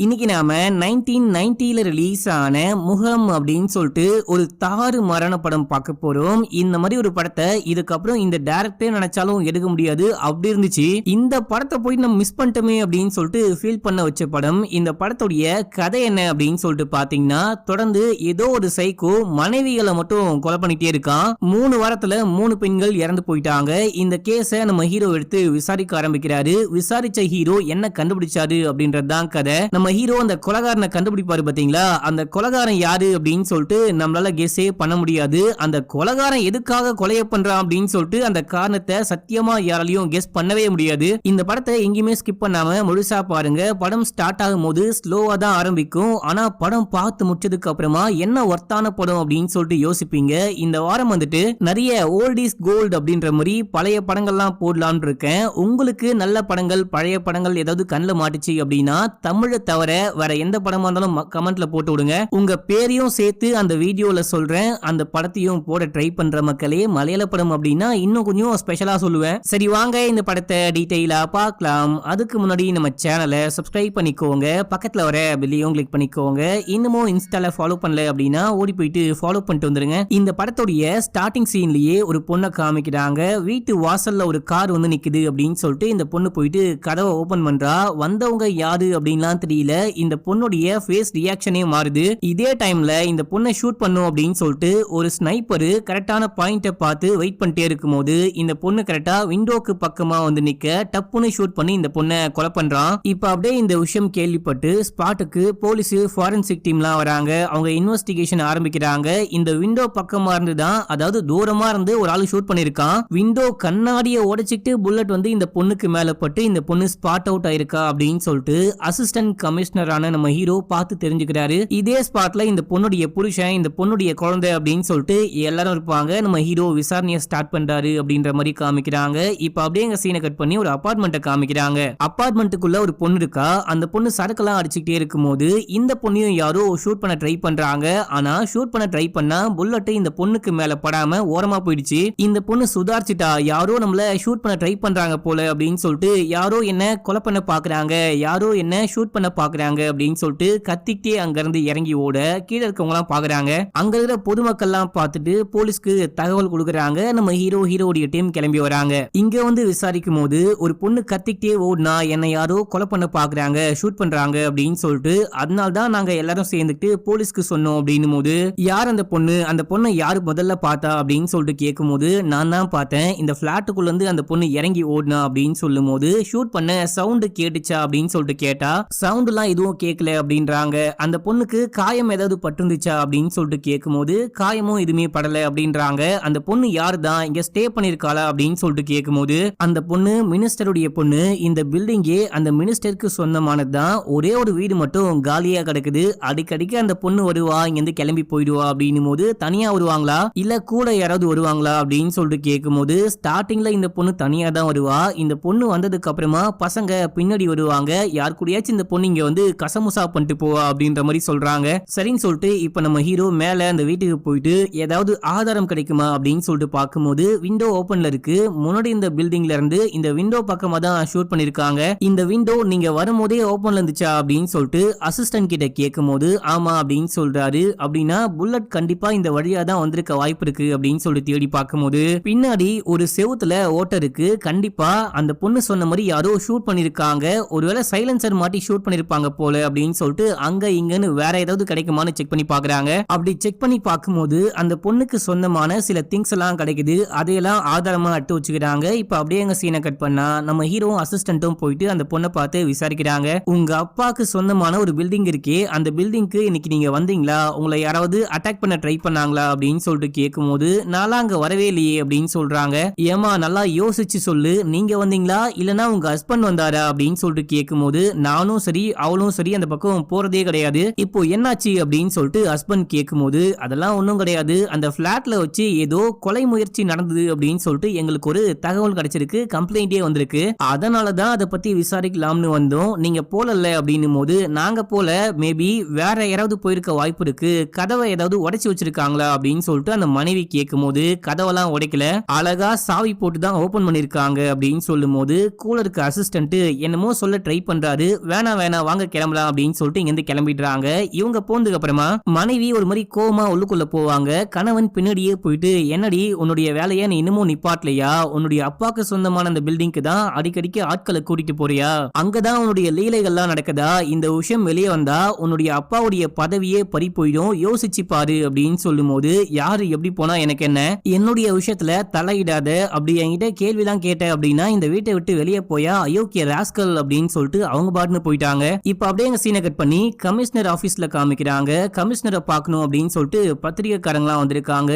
இன்னைக்கு நாம 1990ல ரிலீஸ் ஆன முகம் அப்படின்னு சொல்லிட்டு ஒரு தாறு மரண படம் பார்க்க போறோம். இந்த மாதிரி ஒரு படத்தை இதுக்கப்புறம் இந்த டைரக்டரே நினைச்சாலும் எடுக்க முடியாது, அப்படி இருந்துச்சு. இந்த படத்தை போய் நம்ம மிஸ் பண்ணிட்டோமே அப்படின்னு சொல்லிட்டு ஃபீல் பண்ண வச்ச படம். இந்த படத்துடைய கதை என்ன அப்படின்னு சொல்லிட்டு பாத்தீங்கன்னா, தொடர்ந்து ஏதோ ஒரு சைக்கோ மனைவிகளை மட்டும் கொலை பண்ணிட்டே இருக்கான். 3 வாரத்துல 3 பெண்கள் இறந்து போயிட்டாங்க. இந்த கேஸை நம்ம ஹீரோ எடுத்து விசாரிக்க ஆரம்பிக்கிறாரு. விசாரிச்ச ஹீரோ என்ன கண்டுபிடிச்சாரு அப்படின்றதுதான் கதை. நம்ம ஹீரோ அந்த கொலைகாரனை கண்டுபிடிப்பாரு பாத்தீங்களா, அந்த கொலைகாரன் யாரு அப்படின்னு சொல்லிட்டு நம்மளால கெஸ்ஸே பண்ண முடியாது. அந்த கொலைகாரன் எதுக்காக கொலைய பண்றான் அப்படின்னு சொல்லிட்டு அந்த காரணத்தை சத்தியமா யாராலையும் கெஸ் பண்ணவே முடியாது. இந்த படத்தை எங்கேயுமே ஸ்கிப் பண்ணாம முழுசா பாருங்க. படம் ஸ்டார்ட் ஆகும் போது ஸ்லோவா தான் ஆரம்பிக்கும். ஆனா படம் பார்த்து முடிச்சதுக்கு அப்புறமா என்ன ஒர்த்தான படம் அப்படின்னு சொல்லிட்டு யோசிப்பீங்க. இந்த வாரம் வந்துட்டு நிறைய ஓல்ட் இஸ் கோல்ட் அப்படின்ற மாதிரி பழைய படங்கள்லாம் போடலாம்னு இருக்கேன். உங்களுக்கு நல்ல படங்கள் பழைய படங்கள் ஏதாவது கண்ணில் மாட்டுச்சு அப்படின்னா தமிழை தவிர வேற எந்த படமா இருந்தாலும் கமெண்ட்ல போட்டு விடுங்க. உங்க பேரையும் சேர்த்து அந்த வீடியோல சொல்றேன். அந்த படத்தையும் போட ட்ரை பண்ற மக்களே. மலையாள படம் அப்படின்னா இன்னும் கொஞ்சம் ஸ்பெஷலா சொல்லுவேன். சரி வாங்க இந்த படத்தை டீடைலா பார்க்கலாம். அதுக்கு முன்னாடி நம்ம சேனலை சப்ஸ்கிரைப் பண்ணிக்கோங்க. பக்கத்துல வர பெல்லையும் கிளிக் பண்ணிக்கோங்க. இன்னமும் இன்ஸ்டால ஃபாலோ பண்ணல அப்படின்னா ஓடி போயிட்டு ஃபாலோ பண்ணிட்டு வந்துருங்க. இந்த படத்துடைய ஸ்டார்டிங் சீன்லயே ஒரு பொண்ணை காமிக்கிறாங்க. வீட்டு வாசல்ல ஒரு கார் வந்து நிக்குது அப்படின்னு சொல்லிட்டு இந்த பொண்ணு போயிட்டு கதவை ஓபன் பண்றா. வந்தவங்க யாரு அப்படின்லாம் தெரியல. இந்த பொண்ணுடைய ஃபேஸ் ரியாக்ஷனே மாறுது. இதே டைம்ல இந்த பொண்ணை ஷூட் பண்ணும் அப்படின்னு சொல்லிட்டு ஒரு ஸ்னைப்பர் கரெக்டான பாயிண்ட பார்த்து வெயிட் பண்ணிட்டே இருக்கும்போது இந்த பொண்ணு கரெக்டா விண்டோக்கு பக்கமா வந்து நிக்க டப்புன்னு ஷூட் பண்ணி இந்த பொண்ணை கொலை பண்றான். இப்ப அப்படியே இந்த விஷயம் கேள்விப்பட்டு ஸ்பாட்டுக்கு போலீஸ் ஃபாரன்சிக் டீம்லாம் வராங்க. அவங்க இன்வெஸ்டிகேஷன் ஆரம்பிக்கிறாங்க. இந்த விண்டோ பக்கமா இருந்து தான், அதாவது தூரமா இருந்து ஒரு ஆளு ஷூட் பண்ணிருக்கான். விண்டோ கண்ணாடியை உடைச்சிட்டு புல்லட் வந்து இந்த பொண்ணுக்கு மேல பட்டு இந்த பொண்ணு ஸ்பாட் அவுட் ஆயிருக்கா அப்படின்னு சொல்லிட்டு அசிஸ்டன்ட் கமிஷனரான நம்ம ஹீரோ பார்த்து தெரிஞ்சுக்கிறாரு. இதே ஸ்பாட்ல இந்த பொண்ணுடைய புருஷன், இந்த பொண்ணுடைய குழந்தை அப்படின்னு சொல்லிட்டு எல்லாரும் இருப்பாங்க. நம்ம ஹீரோ விசாரணையை ஸ்டார்ட் பண்றாரு அப்படின்ற மாதிரி காமிக்கிறாங்க. இப்ப அப்படியே எங்க சீனை கட் பண்ணி ஒரு அபார்ட்மெண்ட்டை காமிக்கிறாங்க. அபார்ட்மெண்ட்டுக்குள்ள ஒரு பொண்ணு இருக்கா. அந்த பொண்ணு சரக்கெல்லாம் அடிச்சுக்கிட்டே இருக்கும்போது இந்த பொண்ணையும் யாரோ ஷூட் பண்ண ட்ரை பண்றாங்க. ஆனா ஷூட் பண்ண ட்ரை பண்ணா புல்லட் இந்த பொண்ணுக்கு மேல படாம ஓரமா போயிடுச்சு. இந்த பொண்ணு சுதாரிச்சுட்டா. யாரோ நம்மள ஷூட் பண்ண ட்ரை பண்றாங்க போல அப்படின்னு சொல்லிட்டு, யாரோ என்ன கொலை பண்ண பாக்குறாங்க, யாரோ என்ன ஷூட் பண்ண பாக்குறாங்க அப்படின்னு சொல்லிட்டு கத்திக்கிட்டே அங்க இருந்து இறங்கி ஓட கீழே இருக்கவங்க எல்லாம் பாக்குறாங்க. அங்க இருக்கிற பொதுமக்கள் எல்லாம் பார்த்துட்டு போலீஸ்க்கு தகவல் கொடுக்குறாங்க. நம்ம ஹீரோடைய டீம் கிளம்பி வராங்க. இங்க வந்து விசாரிக்கும் போது ஒரு பொண்ணு கத்திக்கிட்டே ஓடுனா என்ன யாரோ கொலை பண்ண பாக்குறாங்க, ஷூட் பண்றாங்க அப்படின்னு சொல்லிட்டு, அதனால தான் நாங்க எல்லாரும் சேர்ந்துட்டு போலீஸ்க்கு சொன்னோம் அப்படின்னு போது, யார் அந்த பொண்ணு, அந்த பொண்ணை யாரு முதல்ல பார்த்தா அப்படின்னு சொல்லிட்டு கேட்கும் போது, நான் தான் பார்த்தேன், இந்த பிளாட்டுக்குள்ள இருந்து அந்த பொண்ணு இறங்கி ஓடுனா அப்படின்னு சொல்லும் போது, ஷூட் பண்ண சவுண்ட் கேட்டுச்சா அப்படின்னு சொல்லிட்டு கேட்டா சவுண்ட் எல்லாம் எதுவும் கேட்கல அப்படின்றாங்க. அந்த பொண்ணுக்கு காயம் ஏதாவது பட்டுருந்துச்சா அப்படின்னு சொல்லிட்டு கேட்கும்போது காயமும் எதுவுமே படல அப்படின்றாங்க. அந்த பொண்ணு யாரு தான், இங்க ஸ்டே பண்ணிருக்காளா அப்படின்னு சொல்லிட்டு கேட்கும்போது, அந்த பொண்ணு மினிஸ்டருடைய பொண்ணு. இந்த பில்டிங்கே அந்த மினிஸ்டருக்கு சொந்தமானதுதான். ஒரே ஒரு வீடு மட்டும் காலியா கிடக்குது. அடிக்கடிக்கு அந்த பொண்ணு வருவா, இங்க இருந்து கிளம்பி போயிடுவா அப்படின்னும் போது, தனியா வருவாங்களா இல்ல கூட யாராவது வருவாங்களா அப்படின்னு சொல்லிட்டு கேட்கும்போது, ஸ்டார்டிங்ல இந்த பொண்ணு தனியா தான் வருவா. இந்த பொண்ணு வந்ததுக்கு அப்புறமா பசங்க பின்னாடி வருவாங்க. யார் கூடயாச்சும் இந்த பொண்ணு இங்க வந்து கசமுசா பண்ணிட்டு போவா அப்படின்ற மாதிரி சொல்றாங்க. சரின்னு சொல்லிட்டு இப்ப நம்ம ஹீரோ மேல அந்த வீட்டுக்கு போயிட்டு ஏதாவது ஆதாரம் கிடைக்குமா அப்படின்னு சொல்லிட்டு பார்க்கும்போது விண்டோ ஓபன்ல இருக்கு. முன்னாடி இந்த பில்டிங்ல இருந்து இந்த விண்டோ பக்கமா தான் ஷூட் பண்ணிருக்காங்க. இந்த விண்டோ நீங்க வரும்போதே ஓபன்ல இருந்துச்சா அப்படின்னு சொல்லிட்டு அசிஸ்டன்ட் கிட்ட கேட்கும்போது ஆமா அப்படின்னு சொல்றாரு. அப்படின்னா புல்லட் கண்டிப்பா இந்த வழியா தான் வந்திருக்க வாய்ப்பு இருக்கு அப்படின்னு சொல்லிட்டு தேடி பார்க்கும்போது பின்னாடி ஒரு செவுத்துல ஓட்டை இருக்கு. கண்டிப்பா அந்த பொண்ணு சொன்ன மாதிரி யாரோ ஷூட் பண்ணிருக்காங்க. ஒருவேளை சைலன்சர் மாட்டி ஷூட் பண்ணிருப்பாங்க போல அப்படின்னு சொல்லிட்டு அங்க இங்கன்னு வேற ஏதாவது கிடைக்குமான்னு செக் பண்ணி பாக்குறாங்க. அப்படி செக் பண்ணி பார்க்கும்போது அந்த பொண்ணுக்கு சொந்தமான சில திங்ஸ் எல்லாம் கிடைக்குது. அதையெல்லாம் ஆதாரமா அட்டு வச்சுக்கிறாங்க. இப்ப அப்படியே எங்க சீனை கட் பண்ணா நம்ம ஹீரோ அசிஸ்டன்ட்டும் போயிட்டு அந்த பொண்ணை பார்த்து விசாரிக்கிறாங்க. உங்க அப்பாக்கு சொந்தமான ஒரு பில்டிங் இருக்கே, அந்த பில்டிங்க்கு இன்னைக்கு நீங்க வந்தீங்களா, உங்களை யாராவது அட்டாக் பண்ண ட்ரை பண்ணாங்களா அப்படின்னு சொல்லிட்டு கேட்கும்போது, நான்லாம் அங்க வரவே இல்லையே அப்படின்னு சொல்றாங்க. ஏமா நல்லா யோசிச்சு சொல்லு, நீங்க வந்தீங்களா இல்லனா உங்க ஹஸ்பண்ட் வந்தாரா அப்படின்னு சொல்லிட்டு கேட்கும்போது, நானும் சரி அவளும் சரி அந்த பக்கம் போறதே கிடையாது. இப்போ என்னாச்சு அப்படின்னு சொல்லிட்டு ஹஸ்பண்ட் கேட்கும்போது, அதெல்லாம் ஒன்றும் கிடையாது, அந்த பிளாட்ல வச்சு ஏதோ கொலை முயற்சி நடந்தது அப்படின்னு சொல்லிட்டு எங்களுக்கு ஒரு தகவல் கிடைச்சிருக்கு, கம்ப்ளைண்டே வந்திருக்கு, அதனாலதான் அதை பத்தி விசாரிக்கலாம்னு வந்தோம். நீங்க போலல்ல அப்படின்னும் போது, நாங்க போல மேபி வேற யாராவது போயிருக்க வாய்ப்பு இருக்கு, கதவை ஏதாவது உடைச்சு வச்சிருக்காங்களா அப்படின்னு சொல்லிட்டு அந்த மனைவி கேட்கும் போது, கதவெல்லாம் உடைக்கல, அழகா சாவி போட்டு தான் ஓபன் பண்ணிருக்காங்க அப்படின்னு சொல்லும் போது கூட இருக்க அசிஸ்டன்ட் என்னமோ சொல்ல ட்ரை பண்றாரு. வேணா வேணா வாங்க கிளம்பலாம் அப்படின்னு சொல்லிட்டு இங்க இருந்து கிளம்பிடுறாங்க. இவங்க போனதுக்கு அப்புறமா மனைவி ஒரு மாதிரி கோவமா உள்ளுக்குள்ள போவாங்க. கணவன் பின்னாடியே போயிட்டு, என்னடி உன்னுடைய வேலையை நீ இன்னமும் நிப்பாட்டலையா? உன்னுடைய அப்பாக்கு சொந்தமான அந்த பில்டிங்க்கு தான் அடிக்கடிக்கு ஆட்களை கூட்டிட்டு போறியா? அங்கதான் உன்னுடைய லீலைகள்லாம் நடக்குதா? இந்த விஷயம் வெளியே வந்தா உன்னுடைய அப்பாவுடைய பதவியே பறி போயிடும், யோசிச்சு பாரு அப்படின்னு சொல்லும்போது, யாரு எப்படி போனா எனக்கு என்ன, என்னுடைய விஷயத்துல தலையிடாத, அப்படி என்கிட்ட கேள்விலாம் கேட்ட அப்படின்னா இந்த வீட்டை விட்டு வெளியே போயா அயோக்கிய ராஸ்கல் அப்படின்னு சொல்லிட்டு அவங்க பாட்டுன்னு போயிட்டாங்க. இப்ப அப்படியே எங்க சீனை கட் பண்ணி கமிஷனர் ஆபீஸ்ல காமிக்கிறாங்க. கமிஷனரை பார்க்கணும் அப்படின்னு சொல்லிட்டு பத்திரிகைக்காரங்களாம் வந்திருக்காங்க.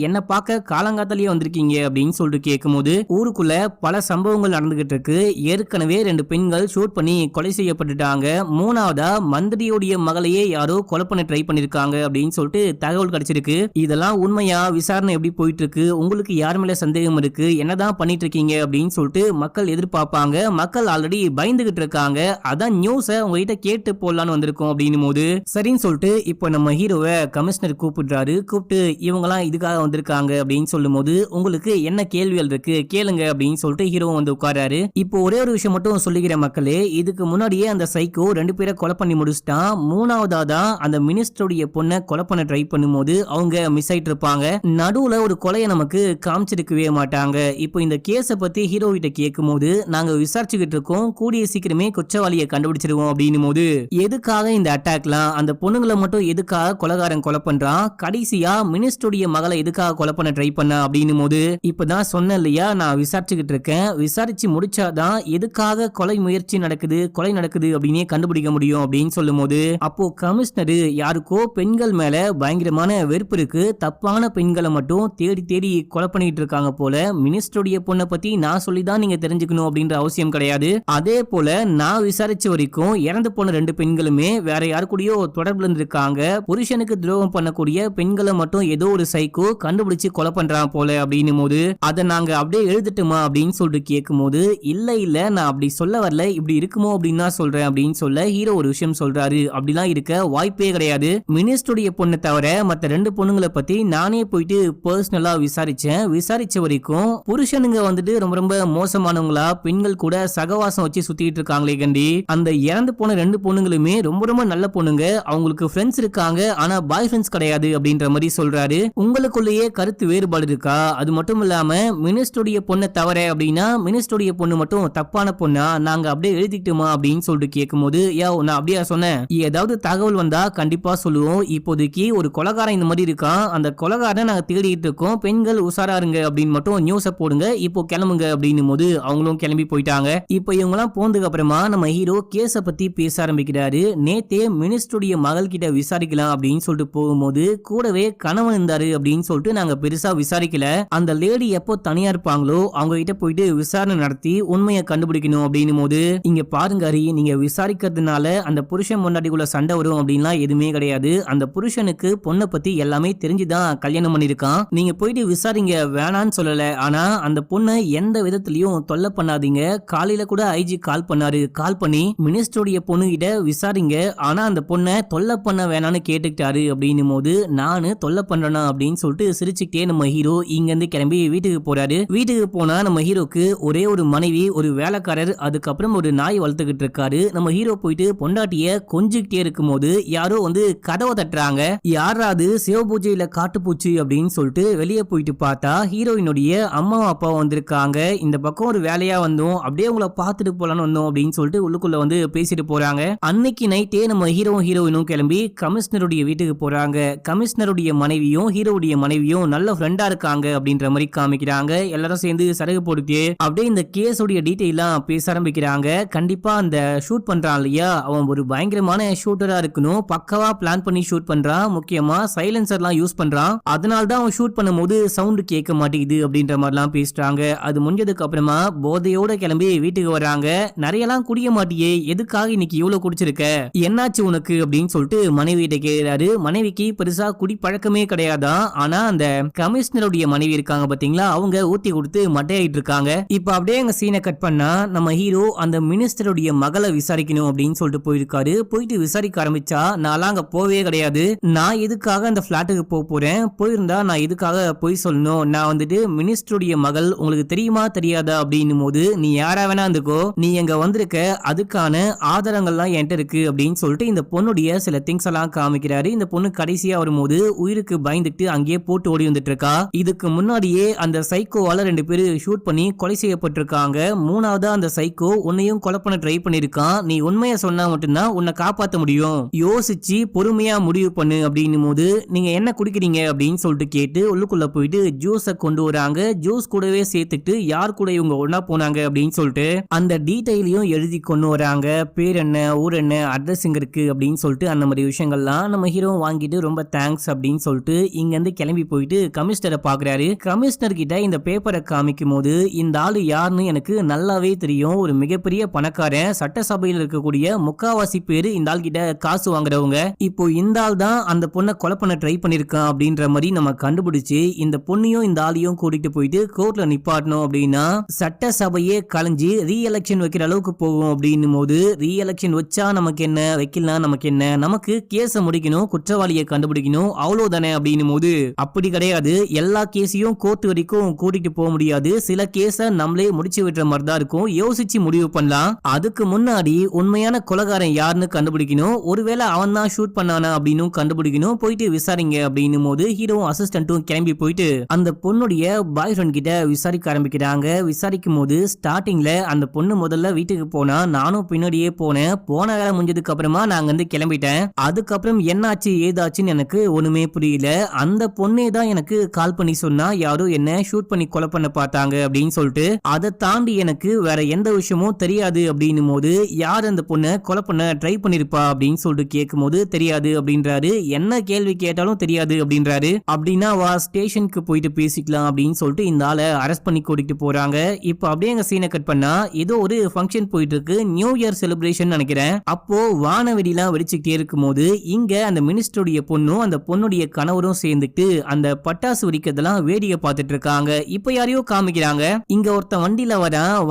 என்ன பார்க்க காலங்காத்தாலேயே வந்திருக்கீங்க அப்படின்னு சொல்லிட்டு கேட்கும்போது, ஊருக்குள்ள பல சம்பவங்கள் நடந்துகிட்டு இருக்கு. ஏற்கனவே 2 பெண்கள் ஷூட் பண்ணி கொலை செய்யப்பட்டுட்டாங்க. 3வதா மந்திரியோடைய மகளையே யாரோ கொலை பண்ண ட்ரை பண்ணிருக்காங்க அப்படின்னு சொல்லிட்டு தகவல் கிடைச்சிருக்கு. இதெல்லாம் உண்மையா? விசாரணை எப்படி போயிட்டு இருக்கு? உங்களுக்கு யார் மேல சந்தேகம் இருக்கு? என்னதான் பண்ணிட்டு இருக்கீங்க அப்படின்னு சொல்லிட்டு மக்கள் எதிர்பார்ப்பாங்க. மக்கள் ஆல்ரெடி பயந்துகிட்டு இருக்காங்க. அதான் நியூஸை உங்ககிட்ட கேட்டு போடலான்னு வந்திருக்கோம் அப்படின்னும் போது, சரின்னு சொல்லிட்டு இப்போ நம்ம ஹீரோவை கமிஷனர் கூப்பிடுறாரு. கூப்பிட்டு இவங்கலாம் இதுக்காக வந்திருக்காங்க அப்படின்னு சொல்லும் போது, உங்களுக்கு என்ன கேள்விகள் இருக்கு கேளுங்க அப்படின்னு சொல்லிட்டு ஹீரோ வந்து உட்காராரு. இப்போ ஒரே ஒரு விஷயம் மட்டும் சொல்லிக்கிற மக்களே, இதுக்கு முன்னாடியே அந்த சைக்கோ 2 பேரை கொலை பண்ணி முடிச்சிட்டான். 3வதா தான் அந்த மினிஸ்டருடைய பொண்ணை கொலை பண்ண ட்ரை பண்ணும்போது அவங்க மிஸ் ஆயிட்டு இருப்பாங்க. நடுவுல ஒரு கொலையை நமக்கு காமிச்சிருக்கவே மாட்டாங்க. இப்போ இந்த கேஸை பத்தி ஹீரோ கிட்ட கேட்கும் போது, நாங்க விசாரிச்சுக்கிட்டு இருக்கோம், கூடிய சீக்கிரமே குற்றவாளியை கண்டுபிடிச்சிருவோம் அப்படின்னும் போது, எதுக்காக இந்த அட்டாக்லாம், அந்த பொண்ணுங்களை மட்டும் எதுக்காக கொலைகாரன் கொலை பண்றான், கடைசியா மினிஸ்டருடைய மகளை எதுக்காக கொலை பண்ண ட்ரை பண்ண அப்படின்னும் போது, இப்பதான் சொன்ன இல்லையா நான் விசாரிச்சுக்கிட்டு இருக்கேன், விசாரிச்சு முடிச்சாதான் எதுக்காக கொலை முயற்சி நடக்குது, கொலை நடக்குது அப்படின்னே கண்டுபிடிக்க முடியும் அப்படின்னு சொல்லும் போது, அப்போ கமிஷனர் யாருக்கோ பெண்கள் மேல பயங்கரமான வெறுப்பு இருக்கு, தப்பான பெண்களை மட்டும் தேடி தேடி கொலை பண்ணிட்டு இருக்காங்க போல, மினிஸ்டருடைய பொண்ணை பத்தி நான் சொல்லிதான் நீங்க தெரிஞ்சுக்கணும் அப்படின்ற அவசியம் கிடையாது. அதே போல நான் விசாரிச்ச வரைக்கும் இறந்து போன 2 பெண்களுமே வேற யாரு கூடயோ தொடர்புல இருந்திருக்காங்க. புருஷனுக்கு துரோகம் பண்ணக்கூடிய பெண்களை மட்டும் ஏதோ ஒரு சைக்கோ கண்டுபிடிச்சு கொலை பண்றான் போல அப்படின்னும் போது, அதை நாங்க அப்படியே எழுதட்டுமா அப்படின்னு சொல்லிட்டு கேட்கும் போது, இல்ல நான் அப்படி சொல்ல வரல, இப்படி இருக்குமோ அப்படின்னு தான் சொல்றேன் அப்படின்னு சொல்ல ஹீரோ ஒரு விஷயம் சொல்றாரு. அப்படிலாம் இருக்க வாய்ப்பே கிடையாது. மினிஸ்டருடைய பொண்ணை தவிர மத்த 2 பொண்ணுங்களை பத்தி நானே போயிட்டு பர்சனலா விசாரிச்சேன். விசாரிச்ச வரைக்கும் புருஷனுங்க வந்துட்டு ரொம்ப ரொம்ப மோசமானவங்களா, பெண்கள் கூட சகவாசம் வச்சு சுத்திட்டு இருக்காங்களே கண்டி. அந்த இறந்து போன 2 பொண்ணுங்களுமே ரொம்ப ரொம்ப நல்ல பொண்ணுங்க, அவங்களுக்கு ஃப்ரெண்ட்ஸ் இருக்காங்க, ஆனா பாய் ஃப்ரெண்ட்ஸ் கிடையாது அப்படின்ற மாதிரி சொல்றாரு. உங்களுக்குள்ளேயே கருத்து வேறுபாடு இருக்கா? அது மட்டும் இல்லாம மினிஸ்டருடைய பொண்ணை தவிர அப்படின்னா மினிஸ்டருடைய பொண்ணு மட்டும் தப்பான பொண்ணா, நாங்க அப்படியே எழுதிக்கிட்டுமா அப்படின்னு சொல்லிட்டு கேட்கும்போது, நான் அப்படியே சொன்னேன், ஏதாவது தகவல் வந்தா கண்டிப்பா சொல்லுவோம், இப்போதைக்கு ஒரு கொலைகாரன் இந்த மாதிரி இருக்கான், அந்த கொலைகாரனை நாங்க தேடிட்டு இருக்கோம், பெண்கள் உசாரா இருங்க அப்படின்னு மட்டும் நியூஸை போடுங்க, இப்போ கிளம்புங்க அப்படின்னும் போது அவங்களும் கிளம்பி போயிட்டாங்க. இப்போ இவங்கெல்லாம் போனதுக்கு அப்புறமா நம்ம ஹீரோ கேஸை பத்தி பேச ஆரம்பிக்கிறாரு. நேத்தே மினிஸ்டருடைய மகள் கிட்ட விசாரிக்கலாம் அப்படின்னு சொல்லிட்டு போகும்போது கூடவே கணவன் இருந்தாரு அப்படின்னு சொல்லிட்டு நாங்க பெருசா விசாரிக்கல, அந்த லேடி எப்போ தனியா இருப்பாங்களோ அவங்க கிட்ட போயிட்டு விசாரணை நடத்தி உண்மையை கண்டுபிடிக்கணும் அப்படின்னும் போது, இங்க பாருங்க ஹரி, நீங்க விசாரிக்கிறதுனால அந்த புருஷன் பொண்டாட்டிக்குள்ள சண்டை வரும் அப்படின்லாம் எதுவுமே கிடையாது. அந்த புருஷனுக்கு பொண்ணை பத்தி எல்லாமே தெரிஞ்சுதான் கல்யாணம் பண்ணிருக்கான். நீங்க போயிட்டு விசாரிங்க, வேணான்னு சொல்லல, ஆனா அந்த பொண்ணை எந்த விதத்திலயும் தொல்லை பண்ணாதீங்க. காலையில கூட ஐஜி கால் பண்ணாரு, கால் பண்ணி மினிஸ்டருடைய பொண்ணு கிட்ட விசாரிங்க, ஆனா அந்த பொண்ணை தொல்லை பண்ண வேணான்னு கேட்டுக்கிட்டாரு அப்படின்னும் போது, நானு தொல்லை பண்றேனா அப்படின்னு சொல்லிட்டு சிரிச்சுக்கிட்டே நம்ம ஹீரோ இங்க இருந்து கிளம்பி வீட்டுக்கு போறாரு. வீட்டுக்கு போனா நம்ம ஹீரோக்கு ஒரே ஒரு மனைவி, ஒரு வேலைக்காரர், அதுக்கப்புறம் ஒரு நாய் வளர்த்துக்கிட்டு இருக்காரு. நம்ம ஹீரோ போயிட்டு பொண்டாட்டிய கொஞ்சிக்கிட்டே இருக்கும் போது யாரோ வந்து கதவை தட்டுறாங்க. யாராவது சிவபூஜையில காட்டுப்பூச்சி அப்படின்னு சொல்லிட்டு வெளியே போயிட்டு பார்த்தா ஹீரோயினுடைய அம்மா அப்பா வந்திருக்காங்க. இந்த பக்கம் ஒரு வேலையா வந்தோம், அப்படியே உங்களை பார்த்துட்டு போலான்னு வந்தோம் அப்படின்னு சொல்லிட்டு உள்ளுக்குள்ள வந்து பேசிட்டு போறாங்க. அன்னைக்கு நைட்டே நம்ம ஹீரோயினும் கிளம்பி கமிஷனருடைய வீட்டுக்கு போறாங்க. கமிஷனருடைய மனைவியும் ஹீரோவுடைய மனைவியும் நல்ல ஃப்ரெண்டா இருக்காங்க அப்படின்ற மாதிரி காமிக்கிறாங்க. எல்லாரும் சேர்ந்து சரகு போட்டுட்டு அப்படியே இந்த கேஸ் உடைய டீடைலாம் பேச ஆரம்பிக்கிறாங்க. கண்டிப்பா அந்த ஷூட் பண்றான் இல்லையா, அவன் ஒரு பயங்கரமான ஷூட்டரா இருக்கணும், பக்கவா பிளான் பண்ணி ஷூட் பண்றான், முக்கியமா சைலன்சர்லாம் யூஸ் பண்றான், அதனால தான் அவன் ஷூட் பண்ணும்போது சவுண்ட் கேட்க மாட்டேங்குது அப்படின்ற மாதிரிலாம் பேசுறாங்க. அது முடிஞ்சதுக்கு அப்புறமா போதையோட கிளம்பி வீட்டுக்கு வராங்க. நிறையலாம் குடிக்க மாட்டியே, எதுக்காக இன்னைக்கு இவ்வளவு குடிச்சிருக்க, என்னாச்சு உனக்கு அப்படின்னு சொல்லிட்டு மனைவி கிட்ட கேட்கிறாரு. மனைவிக்கு பெருசா குடி பழக்கமே கிடையாதான், ஆனா அந்த கமிஷனருடைய மனைவி இருக்காங்க பாத்தீங்களா, அவங்க ஊத்தி கொடுத்து மட்டையாயிட்டு இருக்காங்க. இப்ப அப்படியே எங்க சீனை கட் பண்ணா நம்ம ஹீரோ அந்த மினிஸ்டருடைய மகளை விசாரிக்கணும் அப்படின்னு சொல்லிட்டு போயிருக்காரு. போயிட்டு விசாரிக்க ஆரம்பிச்சா, நான்லாம் அங்க போவே கிடையாது, நான் எதுக்காக அந்த பிளாட்டுக்கு போறேன், போயிருந்தா நான் எதுக்காக போய் சொல்லணும், நான் வந்துட்டு மினிஸ்டருடைய மகள், உங்களுக்கு தெரியுமா தெரியாதா அப்படின்னும் போது, நீ யாரா வேணா இருந்துக்கோ, நீ எங்க வந்திருக்க அதுக்கான ஆதாரங்கள்லாம் என்கிட்ட இருக்கு அப்படின்னு சொல்லிட்டு இந்த பொண்ணுடைய சில திங்ஸ் எல்லாம் காமிக்கிறாரு. இந்த பொண்ணு கடைசியா வரும்போது உயிருக்கு பயந்துட்டு அங்கேயே போட்டு ஓடி வந்துட்டு இருக்கா. இதுக்கு முன்னாடியே அந்த சைக்கோவால 2 பேரு ஷூட் பண்ணி கொலை செய்யப்பட்டிருக்காங்க. மூணாவதா அந்த சைக்கோ உன்னையும் கொலை பண்ண ட்ரை பண்ணிருக்கான். நீ உண்மையை சொன்னா மட்டும்தான் உன்னை காப்பாத்த முடியும். யோசிச்சு பொறுமையா முடிவு பண்ணு அப்படின்னும் போது நீங்க என்ன குடிக்கிறீங்க அப்படின்னு சொல்லிட்டு கேட்டு உள்ளுக்குள்ள போயிட்டு ஜூஸ கொண்டு வராங்க. ஜூஸ் கூடவே சேர்த்துட்டு யார் கூட இவங்க ஒன்னா போனாங்க அப்படின்னு சொல்லிட்டு அந்த டீடைலையும் எழுதி கொண்டு வராங்க. பேர் என்ன, ஊர் என்ன, அட்ரஸ் எங்க இருக்கு அப்படின்னு சொல்லிட்டு அந்த மாதிரி விஷயங்கள்லாம் நம்ம ஹீரோ வாங்கிட்டு ரொம்ப தேங்க்ஸ் அப்படின்னு சொல்லிட்டு இங்க இருந்து கிளம்பி போயிட்டு கமிஷனரை பாக்குறாரு. கமிஷனர் கிட்ட இந்த பேப்பரை காமிக்கும் போது இந்த ஆளு யாருன்னு எனக்கு நல்லாவே தெரியும். ஒரு மிகப்பெரிய பணக்காரன். சட்டசபையில் இருக்கக்கூடிய முக்காவாசி பேரு இந்த ஆள் கிட்ட காசு வாங்குறவங்க. இப்போ இந்த ஆள் தான் அந்த பொண்ணை கொலை பண்ண ட்ரை பண்ணிருக்கான் அப்படின்ற மாதிரி நம்ம கண்டுபிடிச்சு இந்த பொண்ணையும் இந்த ஆளையும் கூட்டிட்டு போயிட்டு கோர்ட்ல நிப்பாட்டணும் அப்படின்னா சட்டசபையே கலைஞ்சு ரீ எலெக்ஷன் வைக்கிற அளவுக்கு போகும் அப்படின்னும் போது ரீ எலெக்ஷன் வச்சா நமக்கு என்ன, வைக்கலாம் நமக்கு என்ன, நமக்கு கேஸ முடிக்கணும், குற்றவாளியை கண்டுபிடிக்கணும், அவ்வளவுதானே அப்படின்னும் போது அப்படி கிடையாது. எல்லா கேஸையும் கோர்ட் வரைக்கும் கூட்டிட்டு போக முடியாது. சில கேஸ நம்மளே முடிச்சு விடுற மாதிரி தான் இருக்கும். யோசிச்சு முடிவு பண்ணலாம். அதுக்கு முன்னாடி உண்மையான கொலைகாரன் யாருன்னு கண்டுபிடிக்கணும். ஒருவேளை அவன் தான் ஷூட் பண்ணானா அப்படின்னு கண்டுபிடிக்கணும். போயிட்டு விசாரிங்க அப்படின்னும் போது ஹீரோவும் அசிஸ்டன்ட்டும் கிளம்பி போயிட்டு அந்த பொண்ணுடைய பாய் ஃப்ரெண்ட் கிட்ட விசாரிக்க ஆரம்பிக்கிறாங்க. விசாரிக்கும் போது ஸ்டார்டிங்ல அந்த பொண்ணு முதல்ல வீட்டுக்கு போனா நானும் பின்னாடியே போனேன். போன வேலை முடிஞ்சதுக்கு அப்புறமா நாங்க வந்து கிளம்பிட்டேன். அதுக்கப்புறம் என்னாச்சு ஏதாச்சுன்னு எனக்கு ஒண்ணுமே புரியல. அந்த பொண்ணே தான் எனக்கு கால் பண்ணி சொன்னா யாரோ என்ன ஷூட் பண்ணி கொலை பண்ண பார்த்தாங்க அப்படின்னு சொல்லிட்டு. அதை தாண்டி எனக்கு வேற எந்த விஷயமும் தெரியாது அப்படின்னும் போது யார் அந்த பொண்ணை கொலை பண்ண ட்ரை பண்ணிருப்பா அப்படின்னு சொல்லிட்டு கேட்கும் போது தெரியாது அப்படின்றாரு. என்ன கேள்வி கேட்டாலும் தெரியாது அப்படின்றாரு. அப்படின்னா வா ஸ்டேஷனுக்கு போயிட்டு பேசிக்கலாம் அப்படின்னு சொல்லிட்டு இந்த ஆளை அரெஸ்ட் பண்ணி கூட்டிட்டு போறாங்க. இப்போ அப்படியே எங்க சீனை கட் பண்ணா ஏதோ ஒரு ஃபங்க்ஷன் போயிட்டு இருக்கு. நியூ இயர் செலிப்ரேஷன் நினைக்கிறேன். அப்போ வானவெடிலாம் வெடிச்சுக்கிட்டே இருக்கும் போது இங்க அந்த மினிஸ்டருடைய பொண்ணும் அந்த பொண்ணுடைய கணவரும் சேர்ந்துட்டு அந்த பட்டாசு வெடிக்கிறதெல்லாம் வேடிக்கை பார்த்துட்டு இருக்காங்க. இப்ப யாரையோ காமிக்கிறாங்க. இங்க ஒருத்தன் வண்டியில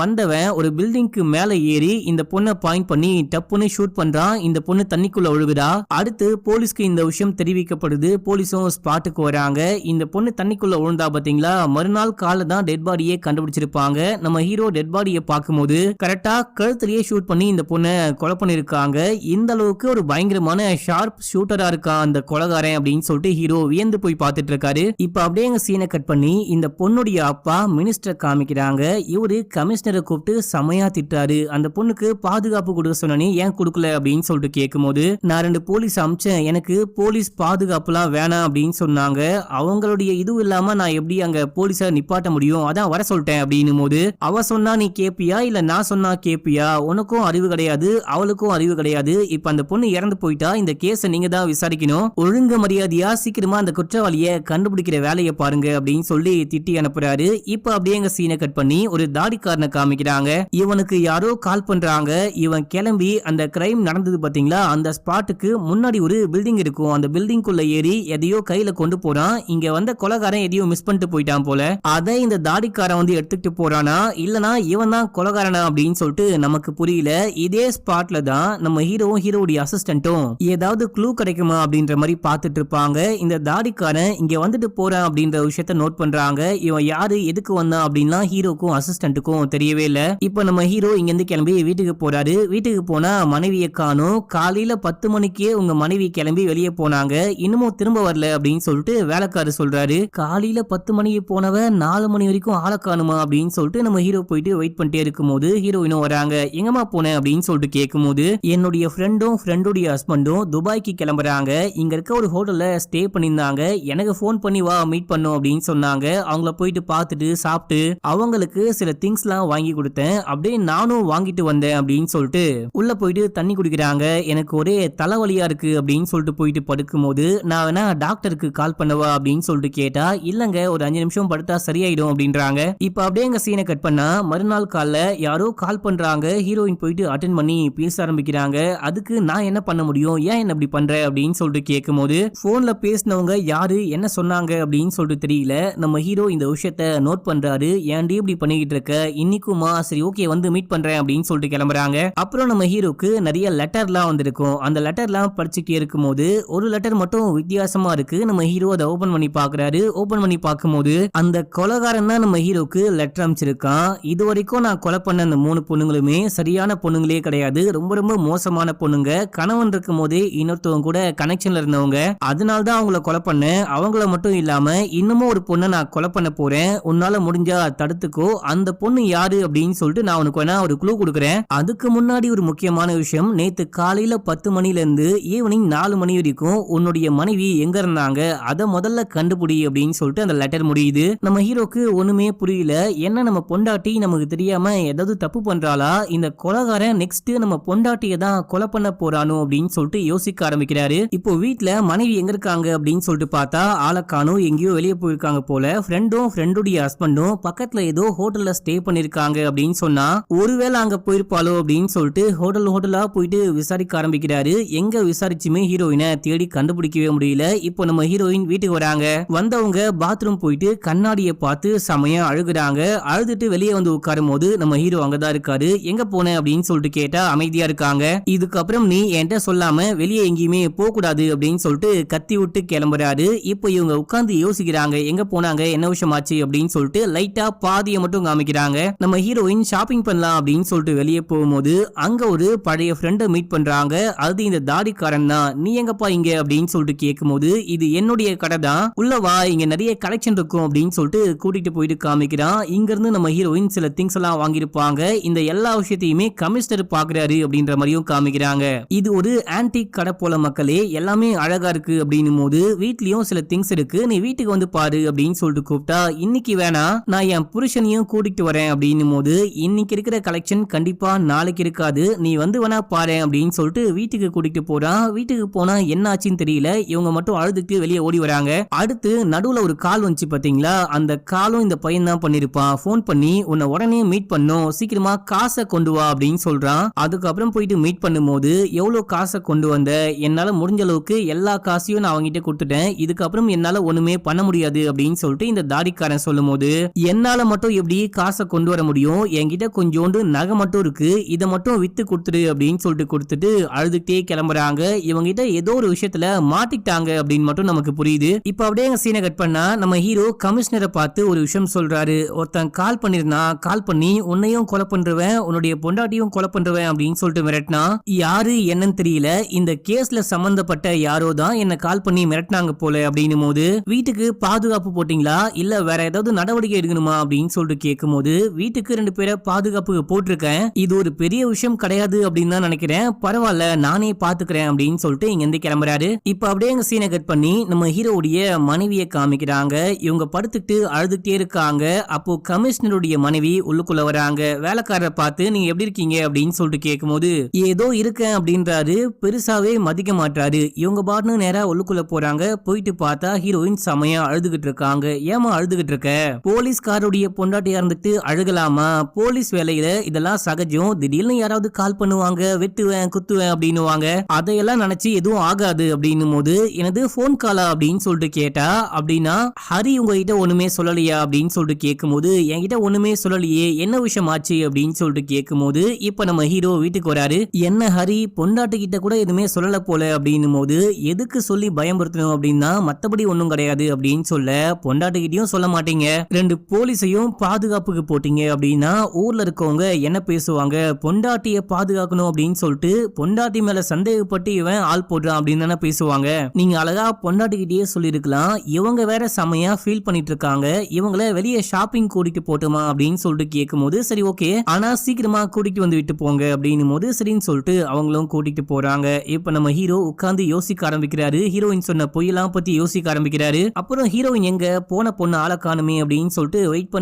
வந்தவன் ஒரு பில்டிங்க்கு மேல ஏறி இந்த பொண்ணை பாயிண்ட் பண்ணி டப்புன்னு ஷூட் பண்றான். இந்த பொண்ணு தண்ணிக்குள்ள ஒழுகுதா. அடுத்து போலீஸ்க்கு இந்த விஷயம் தெரிவிக்கப்படுது. போலீஸும் ஸ்பாட்டுக்கு வராங்க. இந்த பொண்ணு தண்ணிக்குள்ள விழுந்தா பாத்தீங்களா, மறுநாள் காலை தான் டெட் பாடியே கண்டுபிடிச்சிருப்பாங்க. நம்ம ஹீரோ டெட் பாடியை பார்க்கும்போது கரெக்டா கழுத்திலேயே ஷூட் பண்ணி இந்த பொண்ணை கொலை பண்ணிருக்காங்க. இந்த அளவுக்கு ஒரு பயங்கரமான ஷார்ப் ஷூட்டரா இருக்கான் அந்த கொலைகாரன் அப்படின்னு சொல்லிட்டு ஹீரோ வியந்து போய் பார்த்துட்டு இருக்காரு. இப்ப அப்படியே எங்க சீனை கட் பண்ணி இந்த பொண்ணுடைய அப்பா மினிஸ்டர் காமிக்கிறாங்க. இவரு கமிஷனரை கூப்பிட்டு செமையா திட்டாரு. அந்த பொண்ணுக்கு பாதுகாப்பு கொடுக்க சொன்னே ஏன் கொடுக்கல அப்படின்னு சொல்லிட்டு கேட்கும் போது நான் 2 போலீஸ் அமிச்சேன், எனக்கு போலீஸ் பாதுகாப்புலாம் வேணாம் அப்படின்னு சொன்னாங்க. அவங்களுடைய இது இல்லாம நான் எப்படி அங்க போலீஸை நிப்பாட்ட முடியும், அதான் வர சொல்லிட்டேன் அப்படின்னும் போது அவ சொன்னா நீ கேப்பியா இல்ல நான் சொன்னா கேப்பியா, உனக்கும் அறிவு கிடையாது அவளுக்கும் அறிவு கிடையாது. இப்ப அந்த பொண்ணு இறந்து போயிட்டா இந்த கேஸை நீங்க தான் விசாரிக்கணும். ஒழுங்கு மரியாதையா சீக்கிரமா அந்த குற்றவாளியை கண்டுபிடிக்கிற வேலையை பாருங்க அப்படின்னு சொல்லி திட்டி அனுப்புறாரு. இப்ப அப்படியே எங்க சீனை கட் பண்ணி ஒரு தாடிக்காரனை காமிக்கிறாங்க. இவனுக்கு யாரோ கால் பண்றாங்க. இவன் கிளம்பி அந்த கிரைம் நடந்தது பாத்தீங்களா அந்த ஸ்பாட்டுக்கு முன்னாடி ஒரு பில்டிங் இருக்கும். அந்த பில்டிங்குள்ள ஏறி எதையோ கையில கொண்டு போறான். இங்க வந்த கொலைகாரன் எதையோ மிஸ் பண்ணிட்டு போயிட்டான் போல. அதை இந்த தாடிக்காரன் வந்து எடுத்துட்டு போறானா இல்லனா இவன் தான் கொலைகாரனா அப்படின்னு சொல்லிட்டு நமக்கு புரியல. இதே ஸ்பாட்ல தான் நம்ம ஹீரோவுடைய அசிஸ்டன்ட்டும் ஏதாவது க்ளூ கிடைக்குமா அப்படின்ற மாதிரி பார்த்துட்டு இருப்பாங்க. இந்த தாடிக்காரன் இங்க வந்துட்டு போறான் அப்படின்ற விஷயத்த நோட் பண்றாங்க. இவன் யாரு எதுக்கு வந்தான் அப்படின்னா ஹீரோக்கும் அசிஸ்டன்ட்டுக்கும் தெரியவே இல்ல. இப்ப நம்ம ஹீரோ இங்க இருந்து கிளம்பி வீட்டுக்கு போறாரு. வீட்டுக்கு போனா மனைவியை காணோம். காலையில 10 மணிக்கே உங்க மனைவி கிளம்பி வெளியே போனாங்க, இன்னமும் திரும்ப வரல அப்படின்னு சொல்லிட்டு வேலைக்காரர் சொல்றாரு. காலையில 10 மணிக்கு போனவ 4 மணி வரைக்கும் ஆளை காணுமா அப்படின்னு சொல்லிட்டு நம்ம ஹீரோ போயிட்டு வெயிட் பண்ணிட்டே இருக்கும் போது ஹீரோயினும் வராங்க. எங்கம்மா போனேன் அப்படின்னு சொல்லிட்டு கேட்கும் போது என்னுடைய ஃப்ரெண்டுடைய ஹஸ்பண்டும் துபாய்க்கு கிளம்புறாங்க. இங்க இருக்க ஒரு ஹோட்டல்ல ஸ்டே பண்ணியிருந்தாங்க. எனக்கு போன் பண்ணி வா மீட் பண்ணோம் அப்படின்னு சொன்னாங்க. அவங்கள போயிட்டு பார்த்துட்டு சாப்பிட்டு அவங்களுக்கு சில திங்ஸ் எல்லாம் வாங்கி கொடுத்தேன். அப்படியே நானும் வாங்கிட்டு வந்தேன் அப்படின்னு சொல்லிட்டு உள்ள போயிட்டு தண்ணி குடிக்கிறாங்க. எனக்கு ஒரே தலைவலியா இருக்கு அப்படின்னு சொல்லிட்டு போயிட்டு படுக்கும் போது நான் வேணா டாக்டருக்கு கால் பண்ணவா அப்படின்னு சொல்லிட்டு கேட்டா இல்லங்க ஒரு 5 நிமிஷம் படுத்தா சரியாயிடும் அப்படின்றாங்க. இப்ப அப்படியே எங்க சீனை கட் பண்ணா மறுநாள் காலைல யாரோ கால் பண்றாங்க. ஹீரோயின் போயிட்டு அட்டென்ட் பண்ணி பேச ஆரம்பிக்கிறாங்க. அதுக்கு நான் என்ன பண்ண முடியும், ஏன் என்ன இப்படி பண்ற அப்படின்னு சொல்லிட்டு கேட்கும் போது போன்ல பேசினவங்க யாரு என்ன சொன்னாங்க அப்படின்னு சொல்லிட்டு தெரியல. நம்ம ஹீரோ இந்த விஷயத்த நோட் பண்றாரு. ஏன்டி இப்படி பண்ணிக்கிட்டு இருக்க, இன்னைக்குமா சரி ஓகே வந்து மீட் பண்றேன் அப்படின்னு சொல்லிட்டு கிளம்புறாங்க. அப்புறம் நம்ம ஹீரோக்கு நிறைய லெட்டர்லாம் வந்திருக்கும். அந்த லெட்டர்லாம் படிச்சுட்டே இருக்கும் போது ஒரு லெட்டர் மட்டும் வித்தியாசமா இருக்கு. நம்ம ஹீரோ அதை ஓபன் பண்ணி பாக்குறாரு. ஓபன் பண்ணி பார்க்கும்போது அந்த கொலைகாரன் தான் நம்ம ஹீரோக்கு லெட்டர் அமைச்சிருக்கான். இது வரைக்கும் நான் கொலை பண்ண அந்த 3 பொண்ணுங்களுமே சரியான பொண்ணுங்களே கிடையாது. ரொம்ப ரொம்ப மோசமான பொண்ணுங்க. கணவன் இருக்கும் போதே இன்னொருத்தவங்க கூட கனெக்ஷன்ல இருந்தவங்க. அதனாலதான் அவங்கள கொலை பண்ணேன். அவங்கள மட்டும் இல்லாம இன்னமும் ஒரு பொண்ணை நான் கொலை பண்ண போறேன். உன்னால முடிஞ்சா தடுத்துக்கோ. அந்த பொண்ணு யாரு அப்படின்னு சொல்லிட்டு நான் உனக்கு வேணா ஒரு க்ளூ கொடுக்குறேன். அதுக்கு முன்னாடி ஒரு முக்கியமான விஷயம், நேத்து காலையில 10 மணில இருந்து ஈவினிங் 4 மணி வரைக்கும் உன்னுடைய மனைவி எங்க இருந்தாங்க, அத முதல்ல கண்டுபிடி அப்படின்னு சொல்லிட்டு அந்த லெட்டர் முடியுது. நம்ம ஹீரோக்கு ஒண்ணுமே புரியல. என்ன நம்ம பொண்டாட்டி நமக்கு தெரியாம ஏதாவது தப்பு பண்றாளா, இந்த கொலைகாரன் நெக்ஸ்ட் நம்ம பொண்டாட்டியை தான் கொலை பண்ண போறானோ அப்படின்னு சொல்லிட்டு யோசிக்க ஆரம்பிக்கிறாரு. இப்போ வீட்டுல மனைவி எங்க இருக்காங்க அப்படின்னு சொல்லிட்டு பார்த்தா ஆளக்கானும் எங்கேயோ வெளியே போயிருக்காங்க போல. ஃப்ரெண்டும் ஃப்ரெண்டுடைய ஹஸ்பண்டும் பக்கத்துல ஏதோ ஹோட்டல்ல ஸ்டே பண்ணிருக்காங்க அப்படின்னு சொன்னா ஒருவேளை அங்க போயிருப்பாளோ அப்படின்னு சொல்லிட்டு ஹோட்டலா போயிட்டு விசாரிக்க ஆரம்பிக்கிறாரு. எங்க விசாரிச்சுமே ஹீரோயினை தேடி கண்டுபிடிக்கவே முடியல. இப்போ நம்ம ஹீரோயின் வீட்டுக்கு வராங்க. வந்தவங்க பாத்ரூம் போயிட்டு கண்ணாடியை பார்த்து செமையா அழுகுறாங்க. அழுதுட்டு வெளியே வந்து உட்காரும் போது நம்ம ஹீரோ அங்கதான் இருக்காரு. எங்க போன அப்படின்னு சொல்லிட்டு கேட்டா அமைதியா இருக்காங்க. இதுக்கப்புறம் நீ என்கிட்ட சொல்லாம வெளியே எங்கேயுமே போக கூடாது அப்படின்னு சொல்லிட்டு கத்தி விட்டு கிளம்புறாரு. இப்போ இவங்க உட்கார்ந்து யோசிக்கிறாங்க, எங்க போனாங்க, என்ன விஷயம் ஆச்சு அப்படின்னு சொல்லிட்டு லைட்டா பாதியை மட்டும் காமிக்கிறாங்க. நம்ம ஹீரோயின் ஷாப்பிங் பண்ணலாம் அப்படின்னு சொல்லிட்டு வெளியே போகும்போது அங்க ஒரு பழைய ஃப்ரெண்டை மீட் பண்றாங்க. அது இந்த தாடிக்காரன் தான். நீ எங்கப்பா இங்க அப்படின்னு சொல்லிட்டு கேட்கும்போது இது என்னுடைய கடை தான், உள்ள வா, இங்க நிறைய கலெக்ஷன் இருக்கும் அப்படின்னு சொல்லிட்டு கூட்டிட்டு போயிட்டு காமிக்கிறான். இங்க இருந்து நம்ம ஹீரோயின் சில திங்ஸ் எல்லாம் வாங்கியிருப்பாங்க. இந்த எல்லா விஷயத்தையுமே கமிஷனர் பாக்குறாரு அப்படின்ற மாதிரியும் காமிக்கிறாங்க. இது ஒரு ஆன்டிக் கடை போல மக்களே, எல்லாமே அழகா இருக்கு அப்படின்னும் போது வீட்லயும் சில திங்ஸ் இருக்கு, நீ வீட்டுக்கு வந்து பாரு அப்படின்னு சொல்லிட்டு கூப்பிட்டா இன்னைக்கு வேணா, நான் என் புருஷனையும் கூட்டிட்டு வரேன் அப்படின்னும் போது இன்னைக்கு இருக்கிற கலெக்ஷன் கண்டிப்பா நாளைக்கு இருக்காது, நீ வந்து வேணா பாரு அப்படின்னு சொல்லிட்டு வீட்டுக்கு கூட்டிட்டு போறான். வீட்டுக்கு போனா என்ன ஆச்சுன்னு தெரியல. இவங்க மட்டும் அழுதுட்டு வெளியே ஓடி வராங்க. அடுத்து நடுவுல ஒரு கால் வந்துச்சு பாத்தீங்களா, அந்த காலும் இந்த பையன் தான் பண்ணிருப்பான். போன் பண்ணி உன்னை உடனே மீட் பண்ணும், சீக்கிரமா காசை கொண்டு வா அப்படின்னு சொல்றான். அதுக்கப்புறம் போயிட்டு மீட் பண்ணும்போது எவ்வளவு காசை கொண்டு வந்த, என்னால முடிஞ்ச அளவுக்கு எல்லா காசையும் நான் அவங்கிட்ட கொடுத்துட்டேன், இதுக்கப்புறம் என்னால ஒண்ணுமே பண்ண முடியாது அப்படின்னு சொல்லிட்டு இந்த தாடிக்காரன் சொல்லும் போது என்னால மட்டும் எப்படி காசை கொண்டு வர முடியும், என்கிட்ட கொஞ்சோண்டு நகை மட்டும் இருக்கு, இதை மட்டும் வித்து கொடுத்துரு அப்படின்னு சொல்லிட்டு கொடுத்துட்டு அழுதுகிட்டே கிளம்புறாங்க. இவங்க கிட்ட ஏதோ ஒரு விஷயத்துல மாட்டிக்கிட்டாங்க அப்படின்னு மட்டும் நமக்கு புரியுது. இப்ப அப்படியே சீனை கட் பண்ணா நம்ம ஹீரோ கமிஷனரை பார்த்து ஒரு விஷயம் சொல்றாரு. ஒருத்தன் கால் பண்ணிருந்தான், கால் பண்ணி உன்னையும் கொலை பண்றவன் உன்னுடைய பொண்டாட்டியும் கொலை பண்றவன் அப்படின்னு சொல்லிட்டு மிரட்டினா. யாரு என்னன்னு தெரியல, இந்த கேஸ்ல சம்பந்தப்பட்ட யாரோ தான் என்ன கால் பண்ணி மிரட்டினாங்க போல அப்படின்னும் போது வீட்டுக்கு பாதுகாப்பு போட்டீங்களா இல்ல வேற ஏதாவது நடவடிக்கை எடுக்கணுமா அப்படின்னு சொல்லிட்டு கேட்கும் போது வீட்டுக்கு 2 பேரை பாதுகாப்புக்கு போட்டிருக்கேன், இது ஒரு பெரிய விஷயம் கிடையாது அப்படின்னு தான் நினைக்கிறேன், பரவாயில்ல நானே பாத்துக்கிறேன் அப்படின்னு சொல்லிட்டு இங்க இருந்து கிளம்புறாரு. இப்ப அப்படியே எங்க சீனை கட் பண்ணி நம்ம ஹீரோடைய மனைவியை காமிக்கிறாங்க. இவங்க படுத்துக்கிட்டு அழுதுகிட்டே இருக்காங்க. அப்போ கமிஷனருடைய மனைவி உள்ளுக்குள்ள வராங்க. வேலைக்காரரை பார்த்து நீங்க எப்படி இருக்கீங்க அப்படின்னு சொல்லிட்டு கேட்கும் போது ஏதோ இருக்கேன் அப்படின்றாரு, பெருசாவே மதிக்க மாட்டாரு. இவங்க பாட்டுன்னு நேரா உள்ளுக்குள்ள போறாங்க. போயிட்டு பார்த்தா ஹீரோயின் செமையா அழுதுகிட்டு இருக்காங்க. ஏமா அழுதுகிட்டு இருக்க, போலீஸ்காருடைய பொண்டாட்டியா இருந்துட்டு அழுகலாமா, போலீஸ் வேலையில இதெல்லாம் சகஜம், திடீர்னு யாராவது கால் பண்ணுவாங்க, வெட்டுவேன் குத்துவேன் அப்படின்னுவாங்க, அதையெல்லாம் நினைச்சு எதுவும் ஆகாது அப்படின்னும் போது எனது போன் காலா அப்படின்னு சொல்லிட்டு கேட்டா, அப்படின்னா ஹரி உங்ககிட்ட ஒண்ணுமே சொல்லலையா அப்படின்னு சொல்லிட்டு கேட்கும் போது என்கிட்ட ஒண்ணுமே சொல்லலையே, என்ன விஷயம் ஆச்சு அப்படின்னு சொல்லிட்டு கேட்கும் போது இப்ப நம்ம ஹீரோ வீட்டுக்கு வராரு. என்ன ஹரி பொண்டாட்டி கிட்ட கூட எதுவுமே சொல்லல போல அப்படின்னும் போது எதுக்கு சொல்லி பயமுறுத்தணும் அப்படின்னா மத்தபடி ஒண்ணும் கிடையாது அப்படின்னு சொல்ல, பொண்டாட்டிகிட்டையும் சொல்ல மாட்டீங்க, 2 போலீஸையும் பாதுகாப்புக்கு போட்டீங்க அப்படின்னா ஊர்ல இருக்கவங்க என்ன பேசுவாங்க, பொண்டாட்டிய பாதுகாக்கணும் அப்படின்னு சொல்லிட்டு பொண்டாட்டி மேல சந்தேகப்பட்டு இவன் ஆள் போடுறான் அப்படின்னு தானே பேசுவாங்க. நீங்க அழகா பொண்டாட்டிகிட்டயே சொல்லிருக்கலாம். இவங்க வேற செமையா ஃபீல் பண்ணிட்டு இருக்காங்க, இவங்கள வெளியே ஷாப்பிங் கூட்டிட்டு போட்டுமா அப்படின்னு சொல்லிட்டு கேட்கும் போது சரி ஓகே, ஆனா சீக்கிரமா கூட்டிட்டு வந்து விட்டு போங்க அப்படின்னும் போது சரின்னு சொல்லிட்டு அவங்களும் கூட்டிட்டு போறாங்க. இப்ப நம்ம ஹீரோ உட்கார்ந்து யோசிக்க ஆரம்பிக்கிறாரு. ஹீரோயின் சொன்ன பொய்யெல்லாம் பத்தி யோசிக்க ஆரம்பிக்கிறாரு. அப்புறம் ஹீரோயின் எங்க போன பொண்ணு ஆளை காணுமே அப்படின்னு சொல்லிட்டு வெயிட்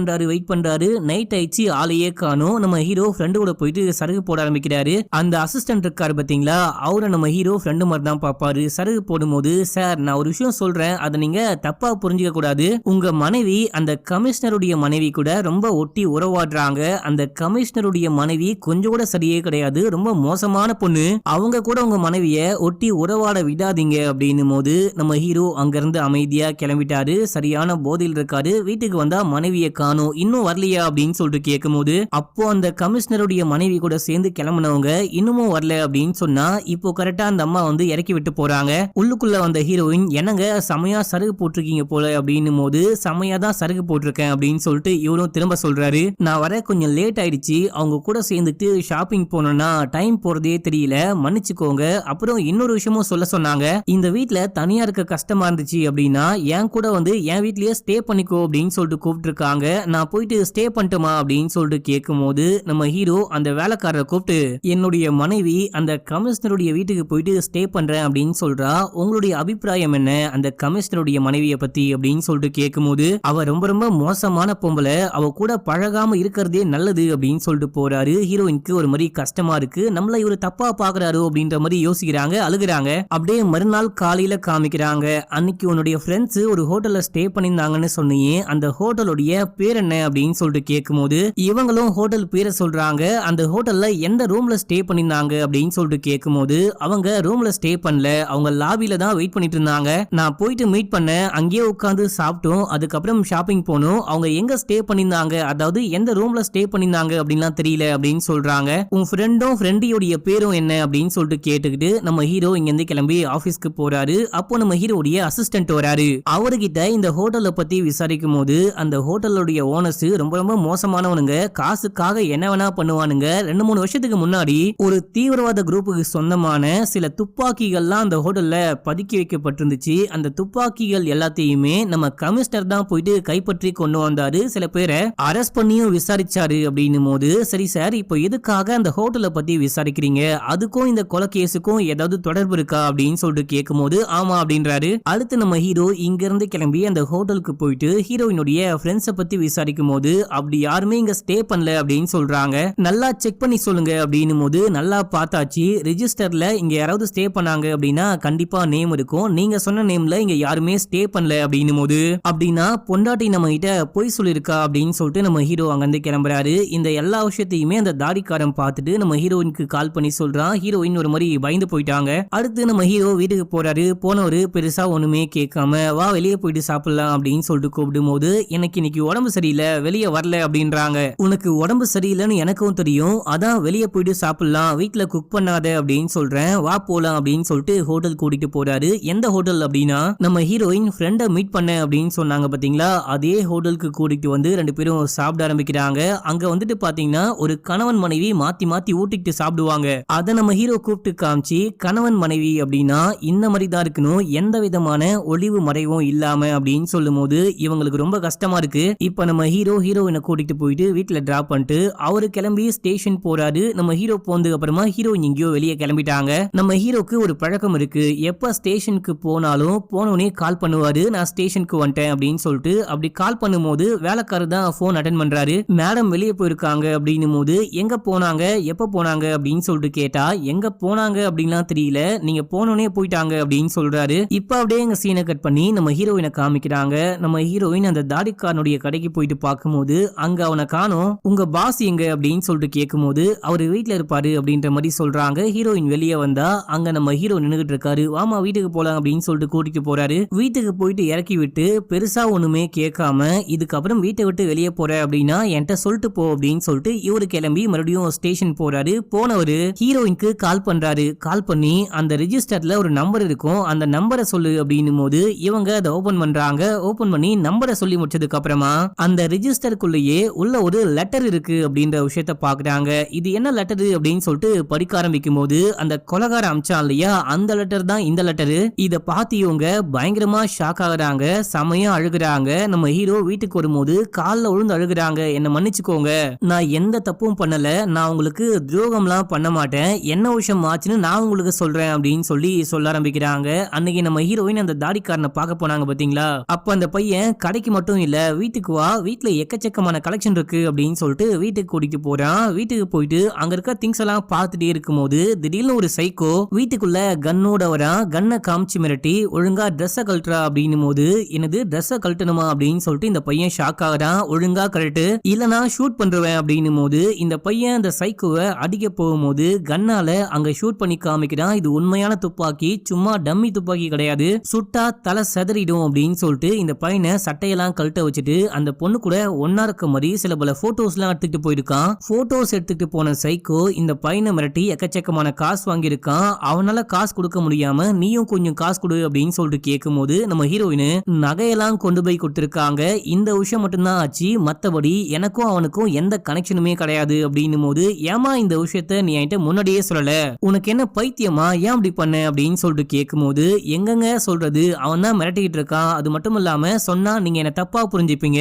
பண்றாரு. நைட் ஆயிடுச்சு, ஆளையே காணும். நம்ம ஹீரோ ஃப்ரெண்டு கூட போயிட்டு சரகு போட ஆரம்பிக்கிறாரு. அந்த அசிஸ்டன்ட் இருக்காரு பாத்தீங்களா, அவரை நம்ம ஹீரோ ஃப்ரெண்டு மாதிரி தான் பாப்பாரு. சரகு போடும்போது சார் நான் ஒரு விஷயம் சொல்றேன், அதை நீங்க தப்பா புரிஞ்சுக்க கூடாது, உங்க மனைவி அந்த கமிஷனருடைய மனைவி கூட ரொம்ப ஒட்டி உறவாடுறாங்க, அந்த கமிஷனருடைய மனைவி கொஞ்சம் கூட சரியே கிடையாது, ரொம்ப மோசமான பொண்ணு, அவங்க கூட உங்க மனைவிய ஒட்டி உறவாட விடாதீங்க அப்படின்னும் போது நம்ம ஹீரோ அங்கிருந்து அமைதியா கிளம்பிட்டாரு. சரியான போதையில் இருக்காரு. வீட்டுக்கு வந்தா மனைவியை காணும், இன்னும் வரலையா அப்படின்னு சொல்லிட்டு கேட்கும் போது அப்போ அந்த கமிஷனருடைய மனைவி கூட சேர்ந்து கிளம்பினவங்க இன்னமும் வரல அப்படின்னு சொன்னா இப்போ கரெக்டா அந்த அம்மா வந்து இறக்கி விட்டு போறாங்க. உள்ளுக்குள்ள வந்த ஹீரோயின் என்னங்க செமையா சருகு போட்டிருக்கீங்க போல அப்படின்னும் போது செமையா தான் சருகு போட்டிருக்கேன் அப்படின்னு சொல்லிட்டு இவரும் திரும்ப சொல்றாரு. நான் வர கொஞ்சம் லேட் ஆயிடுச்சு, அவங்க கூட சேர்ந்துட்டு ஷாப்பிங் ஷாப்பிங் போனோம்னா டைம் போறதே தெரியல, மன்னிச்சுக்கோங்க. அப்புறம் இன்னொரு விஷயமும் சொல்ல சொன்னாங்க, இந்த வீட்ல தனியா இருக்க கஷ்டமா இருந்துச்சு அப்படின்னா என் கூட வந்து என் வீட்லயே ஸ்டே பண்ணிக்கோ அப்படின்னு சொல்லிட்டு கூப்பிட்டு இருக்காங்க. நான் போயிட்டு ஸ்டே பண்ணட்டுமா அப்படின்னு சொல்லிட்டு கேட்கும்போது நம்ம ஹீரோ அந்த வேலைக்காரரை கூப்பிட்டு, என்னுடைய மனைவி அந்த கமிஷனருடைய வீட்டுக்கு போயிட்டு ஸ்டே பண்றேன் அப்படின்னு சொல்றா, உங்களுடைய அபிப்பிராயம் என்ன அந்த கமிஷனருடைய மனைவியை பத்தி அப்படின்னு சொல்லிட்டு கேட்கும்போது, அவ ரொம்ப ரொம்ப மோசமான பொம்பளை, அவ கூட பழகாம இருக்கிறதே நல்லது அப்படின்னு சொல்லிட்டு போறாரு. ஹீரோயினுக்கு ஒரு மாதிரி கஷ்டமா இருக்கு, நம்மள இவரு தப்பா பாக்குறாரு அப்படின்ற மாதிரி யோசிக்கிறாங்க, அழுகுறாங்க. அப்படியே மறுநாள் காலையில காமிக்கிறாங்க, அன்னைக்கு உன்னுடைய ஃப்ரெண்ட்ஸ் ஒரு ஹோட்டல்ல ஸ்டே பண்ணிருந்தாங்கன்னு சொன்னியே, அந்த ஹோட்டலுடைய பேர் என்ன அப்படின்னு சொல்லிட்டு கேட்கும்போது இவங்களும் ஹோட்டல் பேரை சொல்றாங்க. அந்த ஹோட்டல்ல எந்த ரூம்ல ஸ்டே பண்ணிருந்தாங்க அப்படின்னு சொல்லிட்டு கேட்கும்போது அவங்க ரூம்ல ஸ்டே பண்ணல, அவங்க லாபில தான் வெயிட் பண்ணிட்டு இருந்தாங்க. நான் போயிட்டு மீட் பண்ண, அங்கேயே உட்காந்து சாப்பிட்டோம், அதுக்கப்புறம் ஷாப்பிங் போனோம். அவங்க எங்க ஸ்டே பண்ணிருந்தாங்க, அதாவது எந்த ரூம்ல ஸ்டே பண்ணிருந்தாங்க அப்படின்லாம் தெரியல அப்படின்னு சொல்றாங்க. உன் ஃப்ரெண்டும் ஃப்ரெண்டியோடைய பேரும் என்ன அப்படின்னு சொல்லிட்டு கேட்டுக்கிட்டு நம்ம ஹீரோ இங்க இருந்து கிளம்பி ஆபீஸ்க்கு போறாரு. அப்போ நம்ம ஹீரோடைய அசிஸ்டன்ட் வராரு. அவர்கிட்ட இந்த ஹோட்டலை பத்தி விசாரிக்கும் போது அந்த ஹோட்டலுடைய ஓனர்ஸ் ரொம்ப ரொம்ப மோசமானவனுங்க, காசுக்காக என்ன வேணா பண்ணுவானுங்க. 2-3 வருஷத்துக்கு முன்னாடி ஒரு தீவிரவாத குரூப்புக்கு சொந்தமான சில துப்பாக்கிகள்லாம் அந்த ஹோட்டல்ல பதுக்கி வைக்கப்பட்டிருந்துச்சு. அந்த துப்பாக்கிகள் எல்லாத்தையுமே நம்ம கமிஷனர் தான் போயிட்டு கைப்பற்றி கொண்டு வந்தாரு, சில பேரை அரெஸ்ட் பண்ணியும் விசாரிச்சாரு அப்படின்னும் போது, சரி சார் இப்போ எதுக்காக அந்த ஹோட்டலை பத்தி விசாரிக்கிறீங்க, அதுக்கும் இந்த கொலை கேஸுக்கும் ஏதாவது தொடர்பு இருக்கா அப்படின்னு சொல்லிட்டு கேட்கும்போது ஆமா அப்படின்றாரு. அடுத்து நம்ம ஹீரோ இங்க இருந்து கிளம்பி அந்த ஹோட்டலுக்கு போயிட்டு ஹீரோயினுடைய ஃப்ரெண்ட்ஸை பத்தி விசாரிக்கும் போது அப்படி யாருமே இங்க ஸ்டே பண்ணல அப்படின்னு சொல்றாங்க. நல்லா செக் பண்ணி சொல்லுங்க அப்படின்னும் போது நல்லா பார்த்தாச்சு, ரெஜிஸ்டர்ல இங்க யாராவது ஸ்டே பண்ணாங்க அப்படின்னா கண்டிப்பா நேம் இருக்கும், நீங்க சொன்ன நேம்ல இங்க யாருமே ஸ்டே பண்ணல அப்படின்னும் போது, அப்படின்னா பொண்டாட்டி நம்ம கிட்ட பொய் சொல்லிருக்கா அப்படின்னு சொல்லிட்டு நம்ம ஹீரோ அங்கிருந்து கிளம்புறாரு. இந்த எல்லா விஷயத்தையுமே அந்த தாடிக்காரன் பார்த்துட்டு நம்ம ஹீரோயினுக்கு கால் பண்ணி சொல்றான். ஹீரோயின் ஒரு மாதிரி பயந்து போயிட்டாங்க. அடுத்து நம்ம ஹீரோ வீட்டுக்கு போறாரு. போனவரு பெருசா ஒண்ணுமே கேட்காம வா வெளியே போயிட்டு சாப்பிடலாம் அப்படின்னு சொல்லிட்டு கூப்பிடும் போது, எனக்கு இன்னைக்கு உடம்பு சரியில்லை வெளியே வரல அப்படின்றாங்க. உனக்கு உடம்பு சரியில்லைன்னு எனக்கும் தெரியும், அதான் வெளியே போயிட்டு சாப்பிடலாம், வீட்டுல குக் பண்ணாத அப்படின்னு சொல்றேன், வா போலாம் அப்படின்னு சொல்லிட்டு ஹோட்டல் கூட்டிட்டு போறாரு. எந்த ஹோட்டல் அப்படின்னா நம்ம ஹீரோயின் ஃப்ரெண்டை மீட் பண்ண அப்படின்னு சொன்னாங்க பாத்தீங்களா, அதே ஹோட்டலுக்கு கூட்டிட்டு வந்து 2 பேரும் சாப்பிட ஆரம்பிக்கிறாங்க. அங்க வந்துட்டு பாத்தீங்கன்னா ஒரு கணவன் மனைவி மாத்தி மாத்தி ஊட்டிட்டு சாப்பிடுவாங்க. அத நம்ம ஹீரோ கூப்பிட்டு காமிச்சு, கணவன் மனைவி அப்படின்னா இந்த மாதிரி தான் இருக்கணும், எந்த விதமான ஒளிவு மறைவும் இல்லாம அப்படின்னு சொல்லும் போது இவங்களுக்கு ரொம்ப கஷ்டமா இருக்கு. இப்ப நம்ம ஹீரோயினை கூட்டிட்டு போயிட்டு வீட்டுல டிராப் பண்ணிட்டு அவரு கிளம்பி ஸ்டேஷன் போறாரு. நம்ம ஹீரோ போனதுக்கு அப்புறமா ஹீரோயின் எங்கேயோ வெளியே கிளம்பிட்டாங்க. நம்ம ஹீரோக்கு ஒரு பழக்கம் இருக்கு, எப்ப ஸ்டேஷனுக்கு போனாலும் போனோடனே கால் பண்ணுவாரு, நான் ஸ்டேஷனுக்கு வந்துட்டேன் அப்படின்னு சொல்லிட்டு. அப்படி கால் பண்ணும்போது வேலைக்காரர் தான் போன் அட்டென்ட் பண்றாரு. மேடம் வெளியே போயிருக்காங்க அப்படின்னும் போது எங்க போனாங்க எப்ப போனாங்க அப்படின்னு சொல்லிட்டு கேட்டா, எங்க போனாங்க அப்படின்லாம் தெரியல, நீங்க போனோடனே போயிட்டாங்க அப்படின்னு சொல்றாரு. இப்ப அப்படியே எங்க சீனை கட் பண்ணி நம்ம ஹீரோயினை காமிக்கிறாங்க. நம்ம ஹீரோயின் அந்த தாடிக்காரனுடைய கடைக்கு போயிட்டு பார்க்கும்போது அங்க அவனை காணோம். உங்க பாஸ் எங்க அப்படின்னு சொல்லிட்டு கேட்கும்போது அவரு வீட்டுல இருப்பாரு அப்படின்ற மாதிரி சொல்றாங்க. ஹீரோயின் வெளியே வந்தா அங்க நம்ம ஹீரோ நின்னுகிட்டு இருக்காரு. வாமா வீட்டுக்கு போலாம் அப்படின்னு சொல்லிட்டு கூட்டிட்டு போறாரு. வீட்டுக்கு போயிட்டு இறக்கி விட்டு பெருசா ஒண்ணுமே கேட்காம, இதுக்கப்புறம் வீட்டை விட்டு வெளியே போற அப்படின்னா என்கிட்ட சொல்லிட்டு போ அப்படின்னு சொல்லிட்டு இவரு கிளம்பி மறுபடியும் ஸ்டேஷன் போறாரு. போனவரு ஹீரோயினுக்கு கால் பண்றாரு. கால் பண்ணி அந்த ரெஜிஸ்டர்ல ஒரு நம்பர் இருக்கும், அந்த நம்பரை சொல்லு அப்படின்னும் போது இவங்க அதை ஓபன் பண்றாங்க. ஓபன் பண்ணி நம்பரை சொல்லி முடிச்சதுக்கு அப்புறமா அந்த ரெஜிஸ்டருக்குள்ளேயே உள்ள ஒரு லெட்டர் இருக்கு அப்படின்ற விஷயத்த பாக்குறாங்க. இது என்ன லெட்டர் அப்படின்னு சொல்லிட்டு படிக்க ஆரம்பிக்கும் போது அந்த கொலகார அம்சான் இல்லையா, அந்த லெட்டர் தான் இந்த லெட்டரு. இத பார்த்து இவங்க பயங்கரமா ஷாக் ஆகுறாங்க, செமையா அழுகுறாங்க. நம்ம ஹீரோ வீட்டுக்கு வரும்போது கால்ல விழுந்து அழுகுறாங்க, என்ன மன்னிச்சுக்கோங்க, நான் எந்த தப்பும் பண்ணல, நான் உங்களுக்கு துரோகம்லாம் பண்ண மாட்டேன், என்ன விஷயம் ஆச்சுன்னு நான் உங்களுக்கு சொல்றேன் அப்படின்னு சொல்லி சொல்ல ஆரம்பிக்கிறாங்க. அன்னைக்கு நம்ம ஹீரோயின் அந்த தாடிக்காரனை பார்க்க போனாங்க பாத்தீங்களா, அப்ப அந்த பையன் கடைக்கு மட்டும் இல்ல வீட்டுக்கு வா, வீட்டுல எக்கச்சக்கமான கலெக்ஷன் இருக்கு அப்படின்னு சொல்லிட்டு வீட்டுக்கு கூட்டிட்டு போறான். வீட்டுக்கு போயிட்டு அங்க இருக்க திங்ஸ் எல்லாம் பார்த்துட்டே இருக்கும்போது திடீர்னு ஒரு சைக்கோ வீட்டுக்குள்ள கன்னோட வரான். கன்னை காமிச்சு மிரட்டி ஒழுங்கா ட்ரெஸ்ஸை கழட்டுறா அப்படின்னும் போது, என்னது ட்ரெஸ்ஸை கழட்டணுமா அப்படின்னு சொல்லிட்டு இந்த பையன் ஷாக் ஆகுறான். ஒழுங்கா கழட்டு இல்லனா ஷூட் பண்றேன் அப்படின்னும் போது இந்த பையன் அந்த சைக்கோவை அடிக்க போகும்போது கன்னால அங்க ஷூட் பண்ணி காமிக்கிறான். இது உண்மையான துப்பாக்கி, சும்மா டம்மி துப்பாக்கி கிடையாது, சுட்டா தலை செதறிடும் அப்படின்னு சொல்லிட்டு இந்த பையனை சட்டையெல்லாம் கழட்ட வச்சுட்டு அந்த பொண்ணு கூட ஒன்னா இருக்க மாதிரி சில பல போட்டோஸ் எல்லாம் எடுத்துட்டு போயிருக்கான். போட்டோஸ் எடுத்துட்டு போன சைக்கோ இந்த பையனை மிரட்டி எக்கச்சக்கமான காசு வாங்கியிருக்கான். அவனால காசு கொடுக்க முடியாம நீயும் கொஞ்சம் காசு கொடு அப்படின்னு சொல்லிட்டு கேட்கும் போது நம்ம ஹீரோயின் நகையெல்லாம் கொண்டு போய் கொடுத்திருக்காங்க. இந்த விஷயம் மட்டும்தான் ஆச்சு, மத்தபடி எனக்கும் அவனுக்கும் எந்த கனெக்ஷனுமே கிடையாது அப்படின்னும் போது ஏமா இந்த விஷயத்த நீ என்கிட்ட முன்னாடியே சொல்லல, உனக்கு என்ன பைத்தியமா, ஏன் அப்படி பண்ண அப்படின்னு சொல்லிட்டு கேட்கும்போது, எங்கங்க சொல்றது, அவன் தான் மிரட்டிக்கிட்டு இருக்கான், அது மட்டும் இல்லாம சொன்னா நீங்க என்ன தப்பா புரிஞ்சுப்பீங்க,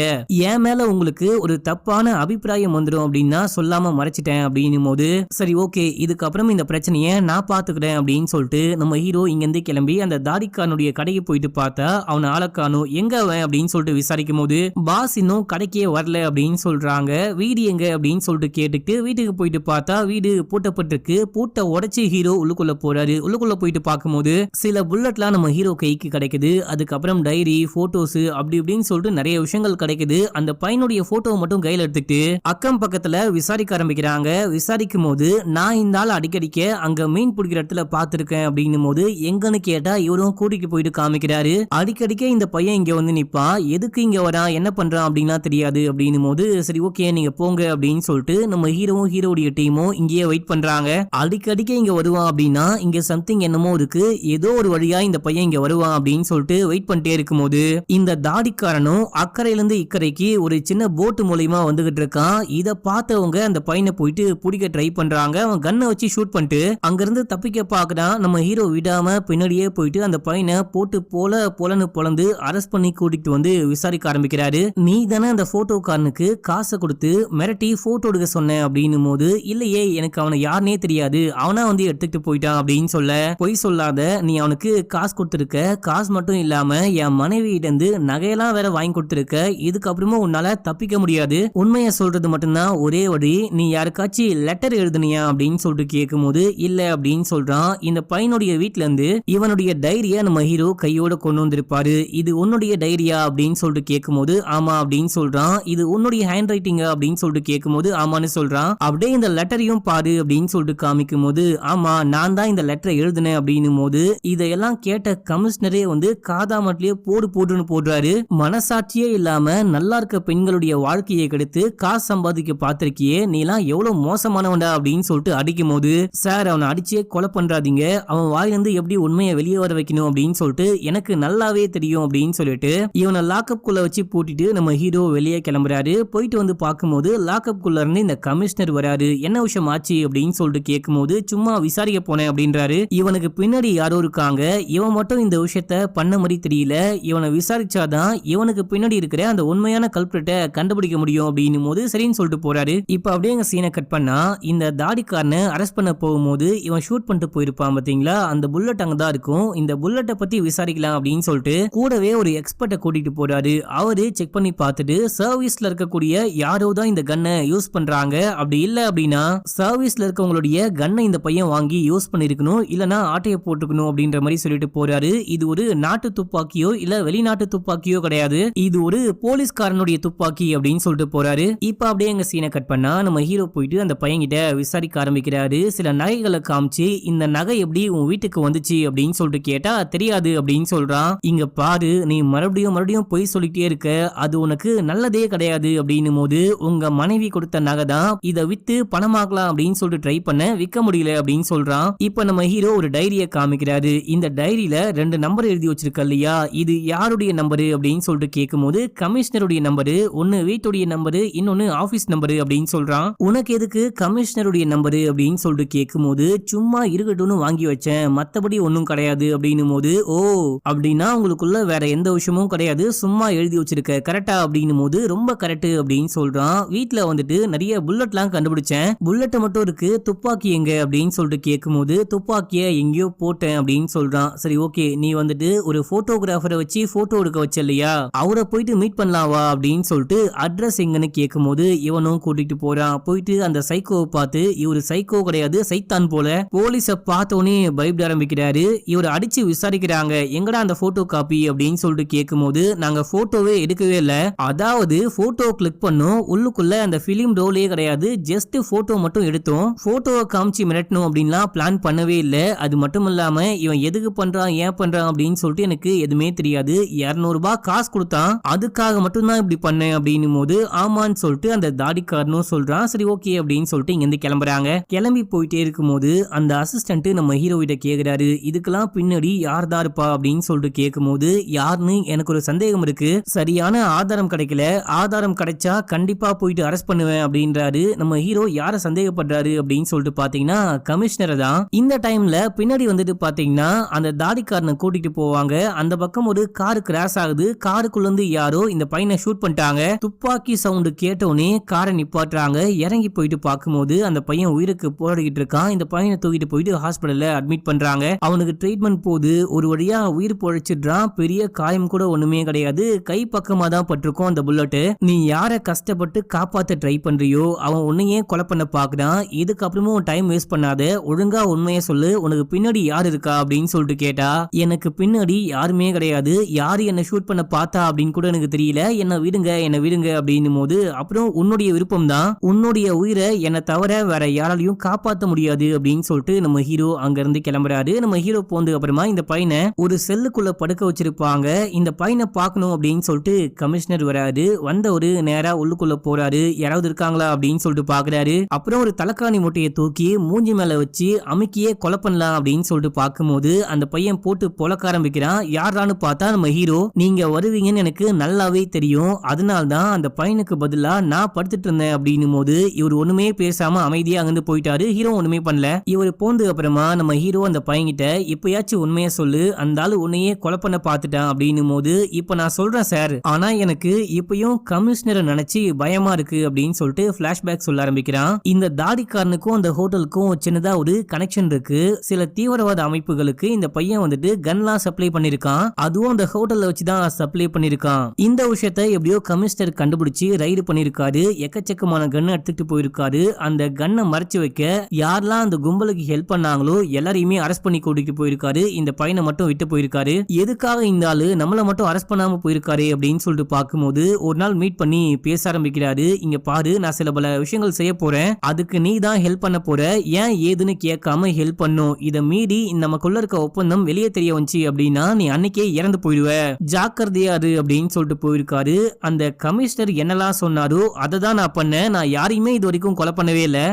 என் மேல உங்களுக்கு ஒரு தப்பான அபிப்பிராயம் வந்துடும் அப்படின்னா சொல்லாம மறைச்சிட்டேன் அப்படின்னும் போது, சரி ஓகே இதுக்கப்புறம் இந்த பிரச்சனையை நான் பாத்துக்கிறேன் அப்படின்னு சொல்லிட்டு நம்ம ஹீரோ இங்க இருந்து கிளம்பி அந்த தாடிக்காரனுடைய கடைக்கு போயிட்டு பார்த்தா அவனை ஆளக்கானோ, எங்க அவன் அப்படின்னு சொல்லிட்டு விசாரிக்கும் போது, பாஸ் இன்னும் கடைக்கே வரல அப்படின்னு சொல்றாங்க. வீடு எங்க அப்படின்னு சொல்லிட்டு கேட்டுட்டு வீட்டுக்கு போயிட்டு பார்த்தா வீடு பூட்டப்பட்டிருக்கு. பூட்டை உடைச்சு ஹீரோ உள்ளுக்குள்ள போறாரு. உள்ளுக்குள்ள போயிட்டு பார்க்கும்போது சில புல்லட்லாம் நம்ம ஹீரோ கைக்கு கிடைக்குது. அதுக்கப்புறம் டைரி, போட்டோஸ் அப்படி இப்படின்னு சொல்லிட்டு நிறைய விஷயங்கள் கிடைக்குது. அந்த பையனுடைய போட்டோ மட்டும் கையில எடுத்துக்கிட்டு அக்கம் பக்கத்துல விசாரிக்க ஆரம்பிக்கிறாங்க. விசாரிக்கும் போது, நான் இந்த ஆள் அடிக்கடிக்க அங்க மீன் பிடிக்கிற இடத்துல பாத்துருக்கேன் அப்படின்னும் போது, எங்கன்னு கேட்டா இவரும் கூட்டிட்டு போயிட்டு காமிக்கிறாரு. அடிக்கடிக்க இந்த பையன் இங்க வந்து நிப்பா, எதுக்கு இங்க வரா, என்ன பண்றான் அப்படின்னா தெரியாது அப்படின்னும் போது, சரி ஓகே நீங்க போங்க அப்படின்னு சொல்லிட்டு நம்ம ஹீரோவும் ஹீரோடைய டீமும் இங்கேயே வெயிட் பண்றாங்க. அடிக்கடிக்க இங்க வருவான் அப்படின்னா இங்க சம்திங் என்னமோ இருக்கு, ஏதோ ஒரு வழியா இந்த பையன் இங்க வருவான் அப்படின்னு சொல்லிட்டு வெயிட் பண்ணிட்டே இருக்கும் போது, இந்த தாடிக்காரனும் அக்கறையில இருந்து இக்கரைக்கு ஒரு சின்ன போட்டு மூலியமா வந்துகிட்டு இருக்கான். இத பார்த்தவங்க அந்த பையனை போயிட்டு பிடிக்க ட்ரை பண்றாங்க. அவன் கண்ணை வச்சு ஷூட் பண்ணிட்டு அங்கிருந்து தப்பிக்க பாக்குறான். நம்ம ஹீரோ விடாம பின்னாடியே போயிட்டு அந்த பையனை போட்டு போலன்னு பொளந்து அரெஸ்ட் பண்ணி கூட்டிட்டு வந்து விசாரிக்க ஆரம்பிக்கிறாரு. நீ தானே அந்த போட்டோக்காரனுக்கு காசை கொடுத்து மிரட்டி போட்டோ எடுக்க சொன்ன அப்படின்னும் போது, இல்லையே எனக்கு அவனை யாருனே தெரியாது, அவனா வந்து எடுத்துக்கிட்டு போயிட்டான் அப்படின்னு சொல்ல, பொய் சொல்லாத, நீ அவனுக்கு காசு கொடுத்துருக்க, காசு மட்டும் இல்லாம என் மனைவியிடந்து நகையெல்லாம் வேற வாங்கி கொடுத்துருக்க, இதுக்கப்புறமா உன்னால தப்பிக்க முடியாது, உண்மையை சொல்றது மட்டும்தான் ஒரே வழி, நீ யாருக்காச்சும் லெட்டர் எழுதுனியா அப்படின்னு சொல்லிட்டு கேட்கும் போது, இல்ல அப்படின்னு சொல்றான். இந்த பையனுடைய வீட்டுல இருந்து இவனுடைய டைரியா நம்ம ஹீரோ கையோட கொண்டு வந்திருப்பாரு. இது உன்னுடைய டைரியா அப்படின்னு சொல்லிட்டு கேட்கும் போது, ஆமா அப்படின்னு சொல்றான். இது உன்னுடைய ஹேண்ட் ரைட்டிங்கா அப்படின்னு சொல்லிட்டு கேட்கும் போது, ஆமான்னு சொல்றான். அப்படியே இந்த லெட்டரையும் பாரு அப்படின்னு சொல்லிட்டு காமிக்கும் போது, ஆமா நான் தான் இந்த லெட்டரை எழுதுனேன் அப்படின்னும் போது, இதையெல்லாம் கேட்ட கமிஷனரே வந்து காதாமட்டிலேயே போடுன்னு போடுறாரு. மனசாட்சியே இல்லாம நல்லா இருக்க பெண்களுடைய வாழ்க்கையை கெடுத்து காசு சம்பாதிக்க பாத்திருக்கியே, நீலாம் எவ்வளவு மோசமானவன்டா அப்படின்னு சொல்லிட்டு அடிக்கும் போது, சார் அவனை அடிச்சே கொலை பண்றாதீங்க, அவன் வாயிலிருந்து எப்படி உண்மையை வெளியே வர வைக்கணும் அப்படின்னு சொல்லிட்டு எனக்கு நல்லாவே தெரியும் அப்படின்னு சொல்லிட்டு இவனை லாக்அப் குள்ள வச்சு பூட்டிட்டு நம்ம ஹீரோ வெளியே கிளம்புறாரு. போயிட்டு வந்து பார்க்கும்போது லாக்அப் குள்ள இருந்து இந்த கமிஷனர் வராரு. என்ன விஷயம் ஆச்சு அப்படின்னு சொல்லிட்டு கேட்கும் போது, சும்மா விசாரிக்க போனேன் அப்படின்றாரு. இவனுக்கு பின்னாடி யாரோ இருக்காங்க, இவன் மட்டும் இந்த விஷயத்த பண்ண மாதிரி தெரியல, இவனை விசாரிச்சாதான் இவனுக்கு பின்னாடி இருக்கிற அந்த உண்மையான கல்பிரட்டை கண்டுபிடிக்க முடியும் அப்படின்னும் போது சரின்னு சொல்லிட்டு போறாரு. இப்ப அப்படியே எங்க சீனை கட் பண்ணா, இந்த தாடிக்காரனை அரெஸ்ட் பண்ண போகும்போது இவன் ஷூட் பண்ணிட்டு போயிருப்பான் பாத்தீங்களா, அந்த புல்லட் அங்கதான் இருக்கும். இந்த புல்லட்டை பத்தி விசாரிக்கலாம் அப்படின்னு சொல்லிட்டு கூடவே ஒரு எக்ஸ்பர்ட்டை கூட்டிட்டு போறாரு. அவரு செக் பண்ணி பார்த்துட்டு சர்வீஸ்ல இருக்கக்கூடிய யாரோ தான் இந்த கன்னை யூஸ் பண்றாங்க, அப்படி இல்ல அப்படின்னா சர்வீஸ்ல இருக்கவங்களுடைய கன்னை இந்த பையன் வாங்கி யூஸ் பண்ணிருக்கணும், இல்லனா ஆட்டைய போட்டுக்கணும் அப்படின்ற மாதிரி சொல்லிட்டு போறாரு. இது ஒரு நாட்டு துப்பாக்கியோ இல்ல வெளிநாட்டு துப்பாக்கியோ கிடையாது, இது ஒரு போலீஸ்காரனுடைய துப்பாக்கி அப்படின்னு சொல்லிட்டு போறாரு. இப்ப அப்படியே எங்க சீனை கட் பண்ணா நம்ம ஹீரோ போயிட்டு அந்த பையன் கிட்ட விசாரிக்க ஆரம்பிக்கிறாரு. சில நகைகளை காமிச்சு, இந்த நகை எப்படி உன் வீட்டுக்கு வந்துச்சு அப்படின்னு சொல்லிட்டு கேட்டா தெரியாது அப்படின்னு சொல்றான். இங்க பாரு, நீ மறுபடியும் பொய் சொல்லிட்டே இருக்க, அது உனக்கு நல்லதே கிடையாது அப்படின்னும் போது, உங்க மனைவி கொடுத்த நகை தான், இதை வித்து பணமாக்கலாம் அப்படின்னு சொல்லிட்டு ட்ரை பண்ண விற்க முடியல அப்படின்னு சொல்றான். இப்ப நம்ம ஹீரோ ஒரு டைரியை காமிக்கிறாரு. இந்த டைரியில 2 நம்பர் எழுதி வச்சிருக்க இல்லையா, இது யாருடைய நம்பரு அப்படின்னு சொல்லிட்டு கேட்கும் போது, கமிஷனருடைய நம்பரு, ஒன்னு வீட்டுடைய நம்பரு, இன்னொன்னு ஆபீஸ் நம்பரு அப்படின்னு சொல்றான். உனக்கு எதுக்கு கமிஷனருடைய நம்பரு அப்படின்னு சொல்லிட்டு கேட்கும் போது, சும்மா இருக்கட்டும்னு வாங்கி வச்சேன், மத்தபடி ஒன்னும் கிடையாது அப்படின்னும் போது, ஓ அப்படின்னா உங்களுக்குள்ள வேற எந்த விஷயமும் கிடையாது, சும்மா எழுதி வச்சிருக்க கரெக்டா அப்படின்னும் போது, ரொம்ப கரெக்ட் அப்படின்னு சொல்றான். வீட்டுல வந்துட்டு நிறைய புல்லட்லாம் கண்டுபிடிச்சேன், புல்லட் மட்டும் இருக்கு, துப்பாக்கி எங்க அப்படின்னு சொல்லிட்டு கேட்கும் போது, துப்பாக்கிய எங்கேயோ போட்டேன் அப்படின்னு சொல்றான். சரி ஓகே, நீ வந்துட்டு ஒரு போட்டோகிராஃபரை வச்சு போட்டோ எடுக்க வச்ச இல்லையா, அவரை போயிட்டு மீட் பண்ணலாவா அப்படின்னு சொல்லிட்டு அட்ரஸ் எங்கன்னு கேட்கும் போது இவனும் கூட்டிட்டு போறான். போயிட்டு அந்த சைக்கோவை பார்த்து, இவரு சைக்கோ கிடையாது சைத்தான் போல, போலீஸ பார்த்தோன்னே பயப்பட ஆரம்பிக்கிறாரு. இவரை அடிச்சு விசாரிக்கிறாங்க, எங்கடா அந்த போட்டோ காப்பி அப்படின்னு சொல்லிட்டு கேட்கும் போது, நாங்க போட்டோவே எடுக்கவே இல்ல, அதாவது போட்டோ கிளிக் பண்ணோம், உள்ளுக்குள்ள அந்த பிலிம் ரோலே கிடையாது, ஜஸ்ட் போட்டோ மட்டும் எடுத்தோம், போட்டோவை காமிச்சு மிரட்டணும் அப்படின்லாம் பிளான் பண்ணவே இல்ல, அது மட்டும் இல்லாம இவன் எதுக்கு பண்றான் ஏன் பண்றான் அப்படின்னு சொல்லிட்டு எனக்கு எதுவுமே தெரியாது, 200 ரூபாய் காசு கொடுத்தான், அதுக்காக மட்டும்தான் இப்படி பண்ணேன் அப்படின்னும் போது, ஆமான்னு சொல்லிட்டு அந்த தாடிக்காரனும் சொல்றான். சரி ஓகே அப்படின்னு சொல்லிட்டு இங்க இருந்து கிளம்புறாங்க. கிளம்பி போயிட்டே இருக்கும் போது அந்த அசிஸ்டன்ட் நம்ம ஹீரோ கிட்ட கேக்குறாரு, இதுக்கெல்லாம் பின்னாடி யார் தான் இருப்பா அப்படின்னு சொல்லிட்டு கேட்கும் போது, யாருன்னு எனக்கு ஒரு சந்தேகம் இருக்கு, சரியான ஆதாரம் கிடைக்கல, ஆதாரம் கிடைச்சா கண்டிப்பா போயிட்டு அரெஸ்ட் பண்ணுவேன் அப்படின்றாரு. நம்ம ஹீரோ ஹீரோ யார சந்தேகப்படுறாரு அப்படின்னு சொல்லிட்டு பாத்தீங்கன்னா கமிஷனரை தான். இந்த டைம்ல பின்னாடி வந்துட்டு பாத்தீங்கன்னா அந்த தாடிக்காரனை கூட்டிட்டு போவாங்க. அந்த பக்கம் ஒரு கார் கிராஷ் ஆகுது. காருக்குள்ள இருந்து யாரோ இந்த பையனை ஷூட் பண்ணிட்டாங்க. துப்பாக்கி சவுண்ட் கேட்டோனே காரை நிப்பாட்டுறாங்க. இறங்கி போயிட்டு பார்க்கும்போது அந்த பையன் உயிருக்கு போராடிக்கிட்டு இருக்கான். இந்த பையனை தூக்கிட்டு போயிட்டு ஹாஸ்பிடல்ல அட்மிட் பண்றாங்க. அவனுக்கு ட்ரீட்மெண்ட் போது ஒரு வழியா உயிர் பொழைச்சிடுறான். பெரிய காயம் கூட ஒண்ணுமே கிடையாது. கை பக்கமா தான் பட்டிருக்கும் அந்த புல்லட். நீ யார கஷ்டப்பட்டு காப்பாத்த ட்ரை பண்றியோ அவன் உன்னையே கொலை பண்ண பாக்குறான். இதுக்கப்புறமும் டைம் வேஸ்ட் பண்ணாத, ஒழுங்கா உண்மையை சொல்லு, உனக்கு பின்னாடி யார் இருக்கா அப்படின்னு சொல்லிட்டு கேட்டா, எனக்கு பின்னாடி யாருமே கிடையாது, யாரு என்ன ஷூட் பண்ண பார்த்தா அப்படின்னு கூட எனக்கு தெரியல, என்ன விடுங்க அப்படின்னு போது, அப்புறம் உன்னுடைய விருப்பம் தான், உன்னுடைய உயிரை என்னை தவிர வேற யாராலையும் காப்பாற்ற முடியாது அப்படின்னு சொல்லிட்டு நம்ம ஹீரோ அங்க இருந்து கிளம்புறாரு. நம்ம ஹீரோ போனதுக்கு அப்புறமா இந்த பையனை ஒரு செல்லுக்குள்ள படுக்க வச்சிருப்பாங்க. இந்த பையனை பார்க்கணும் அப்படின்னு சொல்லிட்டு கமிஷனர் வராரு. வந்த ஒரு நேரா உள்ளுக்குள்ள போறாரு. யாராவது இருக்காங்களா அப்படின்னு சொல்லிட்டு பாக்குறாரு. அப்புறம் ஒரு தலைக்காணி மூட்டையை தூக்கி மூஞ்சி மேல வச்சு அமுக்கியே கொலை பண்ணலாம் அப்படின்னு சொல்லிட்டு பார்க்கும்போது அந்த பையன் போட்டு பொழக்க ஆரம்பிக்கிறான். யாரான்னு பார்த்தா நம்ம ஹீரோ. நீங்க வருவீங்கன்னு எனக்கு நல்லாவே தெரியும், அதனால தான் அந்த பையனுக்கு பதிலா நான் படுத்துட்டு இருந்தேன் அப்படின்னும் போது இவர் ஒண்ணுமே பேசாம அமைதியா அங்கிருந்து போயிட்டாரு. ஹீரோ ஒண்ணுமே பண்ணல. இவர் போனதுக்கு அப்புறமா நம்ம ஹீரோ அந்த பையன்கிட்ட இப்பயாச்சும் உண்மையை சொல்லு, அந்த ஆளு உன்னையே கொலை பண்ண பார்த்துட்டான் அப்படின்னும் போது, இப்ப நான் சொல்றேன் சார், ஆனா எனக்கு இப்பயும் கமிஷனரை நினைச்சு பயமா இருக்கு அப்படின்னு சொல்லிட்டு பிளாஷ்பேக் சொல்ல ஆரம்பிக்கிறான். இந்த தாடிக்காரனுக்கும் அந்த ஹோட்டலுக்கும் சின்னதா ஒரு கனெக்ஷன் இருக்கு. சில தீவிரவாத அமைப்புகளுக்கு இந்த பையன் வந்துட்டு கன்லாம் சப்ளை பண்ணிருக்கான். அதுவும் அந்த ஹோட்டல்ல வச்சுதான் சப்ளை பண்ணிருக்கான். இந்த விஷயத்தை எப்படியோ கமிஷனர் கண்டுபிடிச்சு ரைடு பண்ணிருக்காரு. எக்கச்சக்கமான கன் எடுத்துட்டு போயிருக்காரு. அந்த கன்னை மறைச்சு வைக்க யாரெல்லாம் அந்த கும்பலுக்கு ஹெல்ப் பண்ணாங்களோ எல்லாரையுமே அரெஸ்ட் பண்ணி கூட்டிட்டு போயிருக்காரு. இந்த பையனை மட்டும் விட்டு போயிருக்காரு. எதுக்காக இந்த ஆளு நம்மள மட்டும் அரெஸ்ட் பண்ணாம போயிருக்காரு அப்படின்னு சொல்லிட்டு பார்க்கும்போது ஒரு நாள் மீட் பண்ணி பேச ஆரம்பிக்கிறாரு. இங்க பாரு, நான் சில பல விஷயங்கள் செய்ய போறேன், அதுக்கு நீ தான் ஹெல்ப் பண்ண போற, ஏன் ஏதுன்னு கேட்காம ஹெல்ப் பண்ணும், இதை மீறி நமக்குள்ள இருக்க ஒப்பந்தம் வெளியே தெரிய வந்துச்சு அப்படின்னா நீ அன்னைக்கே இறந்து போயிடுவ, ஜாக்கிரதையாரு அப்படின்னு சொல்லிட்டு போயிருக்காரு. அந்த கமிஷனர் என்னெல்லாம் சொன்னாரோ அதை தான் நான் பண்ணேன். நான் யாரையுமே இது வரைக்கும் கொலை பண்ணவே இல்லை.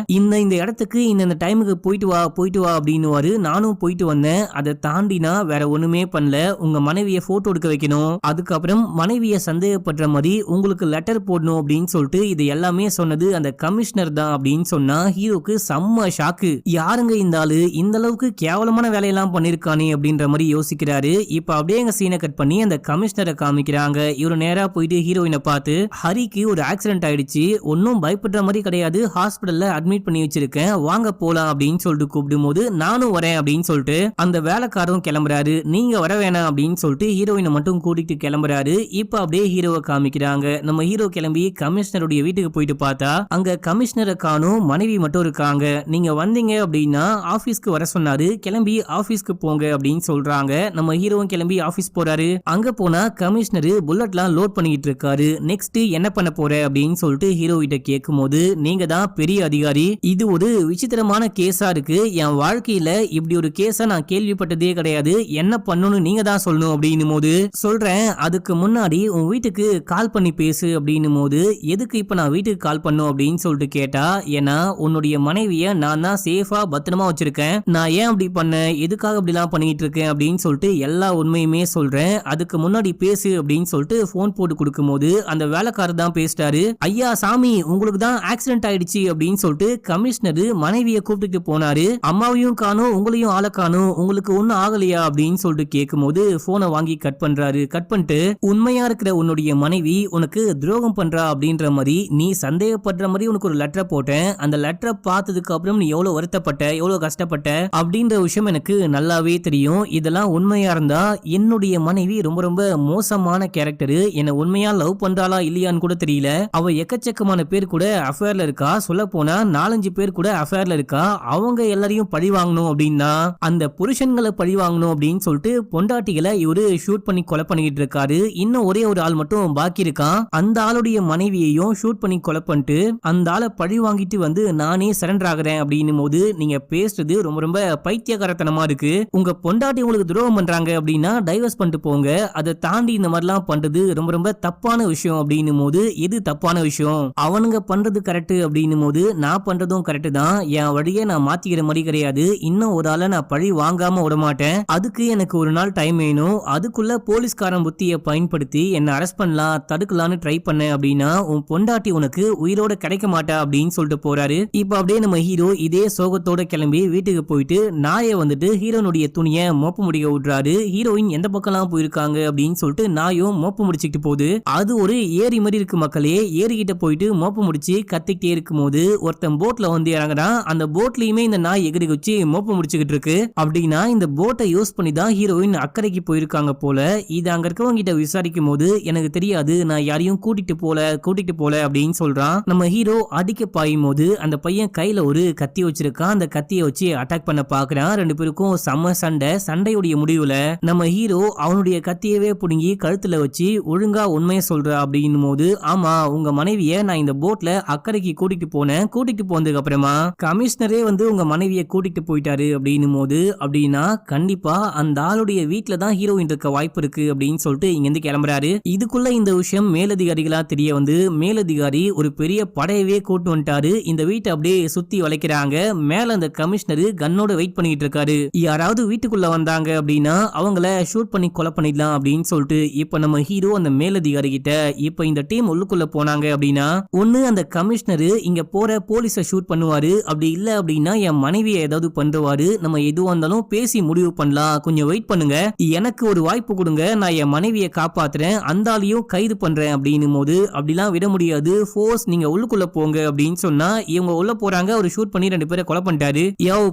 இந்த இடத்துக்கு இந்த டைமுக்கு போயிட்டு வா அப்படின்னு நானும் போயிட்டு வந்தேன். அதை தாண்டினா வேற ஒண்ணுமே பண்ணல. உங்க மனைவியை போட்டோ எடுக்க வைக்கணும், அதுக்கப்புறம் மனைவியை சந்தேகப்படுற மாதிரி உங்களுக்கு லெட்டர் போடணும் அப்படின்னு சொல்லிட்டு இது எல்லாமே சொன்னது அந்த கமிஷனர் தான் அப்படின்னு சொன்னா ஹீரோக்கு செம்ம ஷாக்கு. யாருங்க இந்த ஆளு இந்த அளவுக்கு கேவலமான வேலையெல்லாம் பண்ணிருக்கானே அப்படின்ற மாதிரி யோசிக்கிறாரு. இப்ப அப்படியே எங்க சீனை கட் பண்ணி அந்த கமிஷனரை காமிக்கிறாங்க. இவரு நேரா போயிட்டு ஹீரோயினை பார்த்து, ஹரிக்கு ஒரு ஆக்சிடென்ட் ஆயிடுச்சு, ஒன்னும் பயப்படுற மாதிரி கிடையாது, ஹாஸ்பிடல்ல அட்மிட் பண்ணி வச்சிருக்கேன், வாங்க போலாம் அப்படின்னு சொல்லிட்டு கூப்பிடும் போது நானும் வரேன் அப்படின்னு சொல்லிட்டு அந்த வேலைக்காரரும் கிளம்புறாரு. நீங்க வர வேணாம் அப்படின்னு சொல்லிட்டு ஹீரோயினை மட்டும் கூட்டிட்டு கிளம்புறாரு. இப்ப அப்படியே ஹீரோவை காமிக்கிறாங்க. நம்ம ஹீரோ கிளம்பி கமிஷனருடைய வீட்டுக்கு போயிட்டு பார்த்தா அங்க கமிஷனரை காணும், மனைவி மட்டும் இருக்காங்க. நீங்க வந்தீங்க அப்படின்னா ஆபீஸ்க்கு வர சொன்னாரு, கிளம்பி ஆபீஸ்க்கு போங்க அப்படின்னு சொல்றாங்க. நம்ம ஹீரோவும் கிளம்பி ஆபீஸ் போறாரு. அங்க போனா கமிஷனர் புல்லட்லாம் லோட் பண்ணிட்டு இருக்காரு. நெக்ஸ்ட் என்ன பண்ண போற அப்படின்னு சொல்லிட்டு ஹீரோ கிட்ட கேட்கும் போது, நீங்க தான் பெரிய அதிகாரி, இது ஒரு விசித்திரமான கேஸா இருக்கு, என் வாழ்க்கையில இப்படி ஒரு கேஸ நான் கேள்விப்பட்டதே கிடையாது, என்ன பண்ணணும்னு நீங்க தான் சொல்லணும் அப்படின்னும் போது, சொல்றேன் அதுக்கு முன்னாடி உன் வீட்டுக்கு கால் பண்ணி பேசு அப்படின்னும் போது, எதுக்கு இப்ப நான் வீட்டுக்கு கால் பண்ணும் அப்படின்னு சொல்லிட்டு கேட்டா, ஏன்னா உன்னுடைய மனைவிய நான் தான் சேஃபா பத்திரமா வச்சிருக்கேன், நான் ஏன் அப்படி பண்ணேன், எதுக்காக அப்படிலாம் பண்ணிட்டு இருக்கேன் அப்படின்னு சொல்லிட்டு எல்லா உண்மையுமே சொல்றேன், அதுக்கு முன்னாடி பேசு அப்படின்னு சொல்லிட்டு போன் போட்டு கொடுக்கும் போது அந்த வேலைக்காரர் தான் பேசிட்டாரு. ஐயா சாமி, உங்களுக்கு தான் ஆக்சிடென்ட் ஆயிடுச்சு அப்படின்னு சொல்லிட்டு கமிஷனர் மனைவியை கூப்பிட்டு போனாரு. அம்மாவையும் காணும், உங்களையும் ஆள காணும், உங்களுக்கு ஒன்னும் ஆகலையா அப்படின்னு சொல்லிட்டு கேட்கும் போது போனை வாங்கி கட் பண்றாரு. கட் பண்ணிட்டு, உண்மையா இருக்கிற உன்னுடைய மனைவி உனக்கு துரோகம் பண்றா அப்படின்ற மாதிரி நீ சந்தேகப்படுற மாதிரி உனக்கு ஒரு லெட்டரை போட்டேன், அந்த லெட்டரை பார்த்ததுக்கு அப்புறம் நீ எவ்வளவு வருத்தப்பட்ட, எவ்வளவு கஷ்டப்பட்ட அப்படின்ற விஷயம் எனக்கு நல்லாவே தெரியும். இதெல்லாம் உண்மையா இருந்தா என்னுடைய மனைவி ரொம்ப ரொம்ப மோசமான கேரக்டர், என்ன உண்மையா லவ் பண்றாளா இல்லையான்னு கூட தெரியல, அவ எக்கச்சக்கமான பேர் கூட அஃபேர்ல இருக்கா, சொல்ல போனா 4-5 பேர் கூட அஃபேர்ல இருக்கா, அவங்க எல்லாரையும் பழி வாங்கணும் அப்படின்னா அந்த புருஷன்களை பழி வாங்கணும் அப்படின்னு சொல்லிட்டு பொண்டாட்டிகளை இவரு ஷூட் பண்ணி கொலை பண்ணிட்டு இருக்காரு. இன்னும் ஒரே ஒரு ஆள் மட்டும் பாக்கி இருக்கான். அந்த ஆளுடைய மனைவியையும் ஷூட் பண்ணி கொலை பண்ணிட்டு அந்த ஆளை பழி வாங்கிட்டு வந்து நானே சரண்டர் ஆகிறேன் அப்படின்னும் போது, நீங்க பேசுறது ரொம்ப ரொம்ப பைத்தியக்காரத்தனமா இருக்கு. உங்க பொண்டாட்டி உங்களுக்கு துரோகம் பண்றாங்க அப்படின்னா டைவர்ஸ் பண்ணிட்டு போங்க, அதை தாண்டி இந்த மாதிரிலாம் பண்றது ரொம்ப ரொம்ப தப்பான விஷயம் அப்படின்னும் போது, எது தப்பான விஷயம், அவனுங்க பண்றது கரெக்ட் அப்படின்னும் போது நான் பண்றதும் கரெக்ட் தான், என் வழியை நான் மாத்திக்கிற மாதிரி கிடையாது, இன்னும் ஒரு ஆளை நான் பழி வாங்காம விட மாட்டேன், அதுக்கு எனக்கு ஒரு நாள் டைம் வேணும், அதுக்குள்ள போலீஸ்காரன் புத்தியை பயன்படுத்தி என்ன அரெஸ்ட் பண்ணலாம் தடுக்கலான்னு ட்ரை பண்ண அப்படின்னா உன் பொண்டாட்டி உனக்கு உயிரோட கிடைக்க மாட்டா அப்படின்னு அப்படின்னு சொல்லிட்டு போறாரு. இப்ப அப்படியே நம்ம ஹீரோ இதே சோகத்தோட கிளம்பி வீட்டுக்கு போயிட்டு நாயை வந்துட்டு ஹீரோனுடைய துணியை மோப்ப முடிக்க விடுறாரு. ஹீரோயின் எந்த பக்கம்லாம் போயிருக்காங்க அப்படின்னு சொல்லிட்டு நாயும் மோப்ப முடிச்சுக்கிட்டு போகுது. அது ஒரு ஏரி மாதிரி இருக்கு மக்களே. ஏரிக்கிட்ட போயிட்டு மோப்ப முடிச்சு கத்திக்கிட்டே இருக்கும் போது ஒருத்தன் போட்ல வந்து இறங்குறான். அந்த போட்லயுமே இந்த நாய் எகிரி வச்சு மோப்ப முடிச்சுக்கிட்டு இருக்கு. அப்படின்னா இந்த போட்டை யூஸ் பண்ணி தான் ஹீரோயின் அக்கறைக்கு போயிருக்காங்க போல. இது அங்க இருக்கவங்க கிட்ட விசாரிக்கும் போது எனக்கு தெரியாது, நான் யாரையும் கூட்டிட்டு போல அப்படின்னு சொல்றான். நம்ம ஹீரோ அடிக்க பாயும் போது அந்த பையன் கையில ஒரு கத்தி வச்சிருக்கான். அந்த கத்தியை வச்சு அட்டாக் பண்ண பாக்குறான். ரெண்டு பேருக்கும் செம்ம சண்டையுடைய முடிவுல நம்ம ஹீரோ அவனுடைய கத்தியவே புடுங்கி கழுத்துல வச்சு ஒழுங்கா உண்மையை சொல்ற அப்படின்னும் போது, ஆமா உங்க மனைவிய நான் இந்த போட்ல அக்கறைக்கு கூட்டிட்டு போனேன். கூட்டிட்டு போனதுக்கு அப்புறமா கமிஷனரே வந்து உங்க மனைவிய கூட்டிட்டு போயிட்டாரு அப்படின்னும் போது, அப்படின்னா கண்டிப்பா அந்த ஆளுடைய வீட்டுல தான் ஹீரோயின் இருக்க வாய்ப்பு இருக்கு அப்படின்னு சொல்லிட்டு இங்க இருந்து கிளம்புறாரு. இதுக்குள்ள இந்த விஷயம் மேலதிகாரிகளா தெரிய வந்து மேலதிகாரி ஒரு பெரிய படையவே கூட்டு வந்துட்டாரு. இந்த வீட்டை அப்படியே சுத்தி வளைக்கிறாங்க. மேல அந்த கமிஷனர் கன்னோட வெயிட் பண்ணிட்டு இருக்காரு. யாராவது வீட்டுக்குள்ள வந்தாங்க அப்படின்னா அவங்கள ஷூட் பண்ணி கொலை பண்ணிடலாம் அப்படின்னு சொல்லிட்டு இப்ப நம்ம ஹீரோ அந்த மேலதிகாரி கிட்ட இப்ப இந்த டீம் உள்ளுக்குள்ள போனாங்க அப்படின்னா ஒண்ணு அந்த கமிஷனர் இங்க போற போலீஸை ஷூட் பண்ணுவாரு, அப்படி இல்ல அப்படின்னா என் மனைவியை ஏதாவது பண்ணுவாரு. நம்ம எதுவா இருந்தாலும் பேசி முடிவு பண்ணலாம், கொஞ்சம் வெயிட் பண்ணுங்க, எனக்கு ஒரு வாய்ப்பு கொடுங்க, நான் என் மனைவியை காப்பாத்துறேன், அந்த ஆளையும் கைது பண்றேன் அப்படின்னும் போது, அப்படிலாம் விட முடியாது, ஃபோர்ஸ் நீங்க உள்ளுக்குள்ள போங்க அப்படின்னு சொன்னா இவங்க உள்ள போறாங்க. அவர் ஷூட் பண்ணி ரெண்டு பேரை கொலை பண்ணிட்டாரு.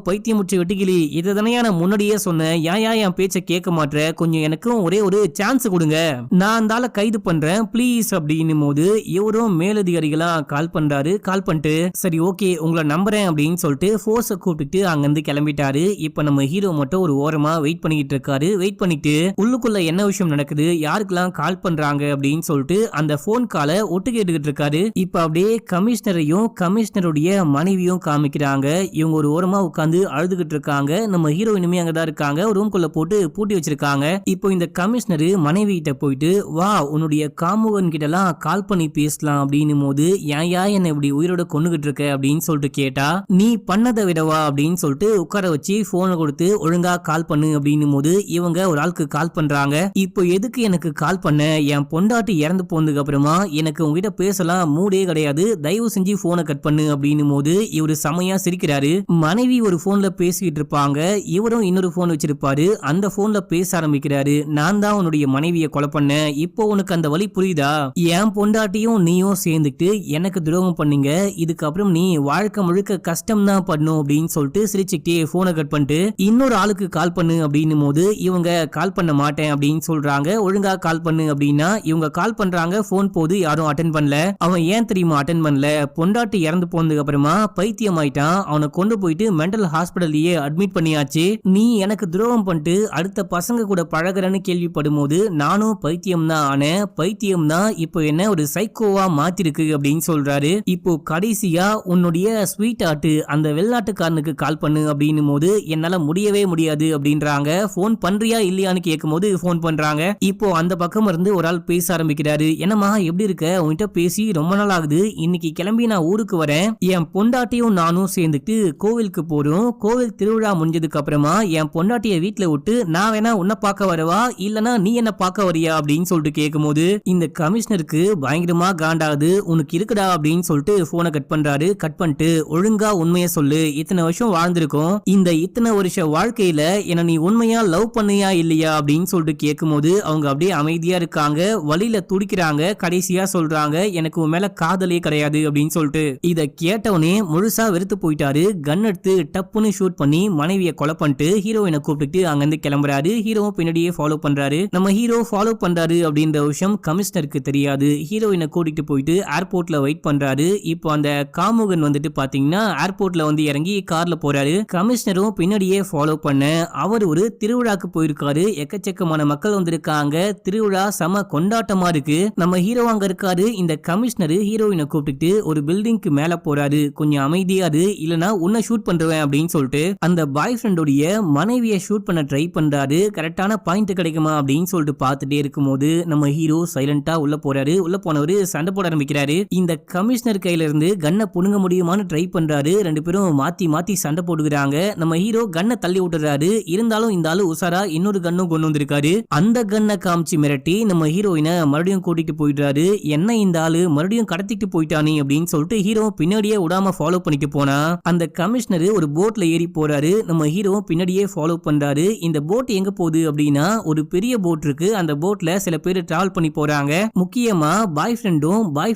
பைத்தியம் முடிச்சு வெட்டிக்கிளி, இதை தானே நான் முன்னாடியே சொன்னேன், ஏன் என் பேச்சை கேட்க மாட்டேற, கொஞ்சம் எனக்கும் ஒரே ஒரு சான்ஸ் கொடுங்க, நான் அந்த ஆளை கைது பண்றேன் ப்ளீஸ் அப்படின்னும் போது இவரும் மேலதிகாரிகளா கால் பண்றாரு. கால் பண்ணிட்டு சரி ஓகே உங்களை நம்புறேன் அப்படின்னு சொல்லிட்டு ஃபோர்ஸை கூப்பிட்டு அங்கிருந்து கிளம்பிட்டாரு. இப்ப நம்ம ஹீரோ மட்டும் ஒரு ஓரமா வெயிட் பண்ணிட்டு இருக்காரு. வெயிட் பண்ணிட்டு உள்ளுக்குள்ள என்ன விஷயம் நடக்குது, யாருக்கெல்லாம் கால் பண்றாங்க அப்படின்னு சொல்லிட்டு அந்த போன் காலை ஒட்டு கேட்டுக்கிட்டு இருக்காரு. இப்ப அப்படியே கமிஷனரையும் கமிஷனருடைய மனைவியும் காமிக்கிறாங்க. இவங்க ஒரு ஓரமா உட்காந்து அழுதுகிட்டு இருக்காங்க. நம்ம ஹீரோயினுமே அங்கதான் இருக்காங்க. ரூம்குள்ள போட்டு பூட்டி வச்சிருக்காங்க. இப்போ இந்த கமிஷனர் மனைவி கிட்ட போயிட்டு வா உன்னுடைய காமுகன் கிட்ட எல்லாம் கால் பண்ணி பேசலாம் அப்படின்னும் போது, ஏன் என்ன இப்படி உயிரோட கொண்டுகிட்டு இருக்க அப்படின்னு சொல்லிட்டு கேட்டா, நீ பண்ணதை விடவா அப்படின்னு சொல்லிட்டு உட்கார வச்சு போனை கொடுத்து ஒழுங்கா கால் பண்ணு அப்படின்னும் போது இவங்க ஒரு ஆளுக்கு கால் பண்றாங்க. இப்போ எதுக்கு எனக்கு கால் பண்ண, என் பொண்டாட்டி இறந்து போனதுக்கு அப்புறமா எனக்கு உங்ககிட்ட பேசலாம் மூடே கிடையாது, தயவு செஞ்சு போனை கட் பண்ணு அப்படின்னும் போது இவரு செமையா சிரிக்கிறாரு. மனைவி ஒரு போன்ல பேசிக்கிட்டு இருப்பாங்க, இவரும் இன்னொரு போன் வச்சிருப்பாரு. அந்த போன்ல பேச ஆரம்பிக்கிறாரு. நான் தான் உன்னுடைய மனைவியை கொலை பண்ணேன், இப்போ உனக்கு அந்த வழி புரியுதா, என் பொண்டாட்டியும் நீயும் சேர்ந்துட்டு எனக்கு துரோகம் பண்ணீங்க, இதுக்கப்புறம் நீ வாழ்க்கை முழுக்க கஷ்டம் தான் பண்ணும் அப்படின்னு சொல்லிட்டு சிரிச்சுக்கிட்டே போனை கட் பண்ணிட்டு இன்னொரு ஆளுக்கு கால் பண்ணு அப்படின்னும் போது இவங்க கால் பண்ண மாட்டேன் அப்படின்னு சொல்றாங்க. ஒழுங்கா கால் பண்ணு அப்படின்னா இவங்க கால் பண்றாங்க. போன் போது யாரும் அட்டென்ட் பண்ணல. அவன் ஏன் தெரியுமா அட்டென்ட் பண்ணல, பொண்டாட்டி இறந்து போனதுக்கு அப்புறமா பைத்தியம் ஆயிட்டான், அவனை கொண்டு போயிட்டு மென்டல் ஹாஸ்பிட்டல்லையே அட்மிட் பண்ணியாச்சு, நீ எனக்கு துரோகம் பண்ணிட்டு அடுத்த பசங்க கூட பழகுறன்னு கேள்விப்படும் போது நானும் பைத்தியம் தான் ஆனேன், பைத்தியம் தான் இப்போ என்ன ஒரு சைக்கோவா மாத்திருக்கு அப்படின்னு சொல்றாரு. இப்போ கடைசியா உன்னுடைய ஸ்வீட் ஆட்டு அந்த வெளிநாட்டுக்காரனுக்கு கால் பண்ணு அப்படின்னும் போது என்னால முடியவே முடியாது அப்படின்றாங்க. போன் பண்றியா இல்லையான்னு கேட்கும் போது போன் பண்றாங்க. இப்போ அந்த பக்கம் இருந்து ஒரு ஆள் பேச ஆரம்பிக்கிறாரு. என்னம்மா எப்படி இருக்க, உன்கிட்ட பேசி ரொம்ப நாள் ஆகுது, இன்னைக்கு கிளம்பி நான் ஊருக்கு வரேன், என் பொண்டாட்டியும் நானும் சேர்ந்துட்டு கோவிலுக்கு போறோம், கோவில் திருவிழா முடிஞ்சதுக்கு அப்புறமா என் பொண்டாட்டிய வீட்டுல விட்டு நான் வேணா உன்னை பார்க்க வரவா இல்லனா நீ என்ன பார்க்க வரியா அப்படின்னு சொல்லிட்டு கேட்கும் போது இந்த கமிஷனருக்கு பயங்கரமா காண்டாகுது. உனக்கு இருக்குடா அப்படின்னு சொல்லிட்டு போனை கட் பண்றாரு. கட் பண்ணிட்டு ஒழுங்கா உண்மையை சொல்லு, இத்தனை வருஷம் வாழ்ந்திருக்கோம், இந்த இத்தனை வருஷ வாழ்க்கையில என்ன நீ உண்மையா லவ் பண்ணியா இல்லையா அப்படின்னு சொல்லிட்டு கேட்கும் போது அவங்க அப்படியே அமைதியா இருக்காங்க, வழியில துடிக்கிறாங்க. கடைசியா சொல்றாங்க எனக்கு உன் மேல காதலே கிடையாது அப்படின்னு சொல்லிட்டு. இத கேட்டவனே முழுசா வெறுத்து போயிட்டாரு. கன் எடுத்து டப்புன்னு ஷூட் பண்ணி மனைவியை கொலை பண்ணிட்டு ஹீரோயினை கூப்பிட்டு அங்கிருந்து கிளம்புறாரு. ஹீரோவும் பின்னாடியே ஃபாலோ பண்றாரு. நம்ம ஹீரோ ஃபாலோ பண்றாரு அப்படின்ற விஷயம் கமிஷனருக்கு தெரியாது. ஹீரோயினை கூட்டிட்டு போயிட்டு ஏர்போர்ட்ல வெயிட் பண்றாரு. இப்போ அந்த காமுகன் வந்துட்டு பாத்தீங்கன்னா ஏர்போர்ட்ல வந்து இறங்கி கார்ல போறாரு. கமிஷனரும் பின்னாடியே ஃபாலோ பண்ண அவர் ஒரு திருவிழாக்கு போயிருக்காரு. எக்கச்சக்கமான மக்கள் வந்திருக்காங்க. திருவிழா செம கொண்டாட்டமா இருக்கு. நம்ம ஹீரோ அங்க இருக்காரு. இந்த கமிஷனர் ஹீரோயினை கூப்பிட்டு ஒரு பில்டிங்க்கு மேல போறாரு. கொஞ்சம் அமைதியாது இல்லனா உன்னை ஷூட் பண்றேன் அப்படின்னு சொல்லிட்டு அந்த பாய் ஃப்ரெண்டோடைய மனைவியை ஷூட் பண்ண ட்ரை பண்றாரு. கரெக்டான பாயிண்ட் கிடைக்குமா அப்படின்னு சொல்லிட்டு பார்த்துட்டே இருக்கும்போது நம்ம ஹீரோ சைலண்டா உள்ள போறாரு. உள்ள போனவரு சண்டை போட ஆரம்பிக்கிறாரு. இந்த கமிஷனர் கையில இருந்து கன்னை புடுங்க முடியுமான்னு ட்ரை பண்றாரு. ரெண்டு பேரும் மாத்தி மாத்தி சண்டை போடுகிறாங்க. நம்ம ஹீரோ கன்னை தள்ளி விட்டுறாரு. இருந்தாலும் இந்த ஆளு உசாரா இன்னொரு கன்னும் கொண்டு வந்திருக்காரு. அந்த கன்னை காமிச்சு மிரட்டி நம்ம ஹீரோயினை மறுபடியும் கூட்டிட்டு போயிடுறாரு. என்ன இந்த ஆளு மறுபடியும் கடத்திட்டு போயிட்டானே அப்படின்னு சொல்லிட்டு சொல்லிட்டு ஹீரோ பின்னாடியே விடாம ஃபாலோ பண்ணிட்டு போனா அந்த கமிஷனர் ஒரு போட்ல ஏறி போறாரு. நம்ம ஹீரோ பின்னாடியே ஃபாலோ பண்றாரு. இந்த போட் எங்க போகுது அப்படின்னா ஒரு பெரிய போட் இருக்கு. அந்த போட்ல சில பேர் டிராவல் பண்ணி போறாங்க. முக்கியமா பாய்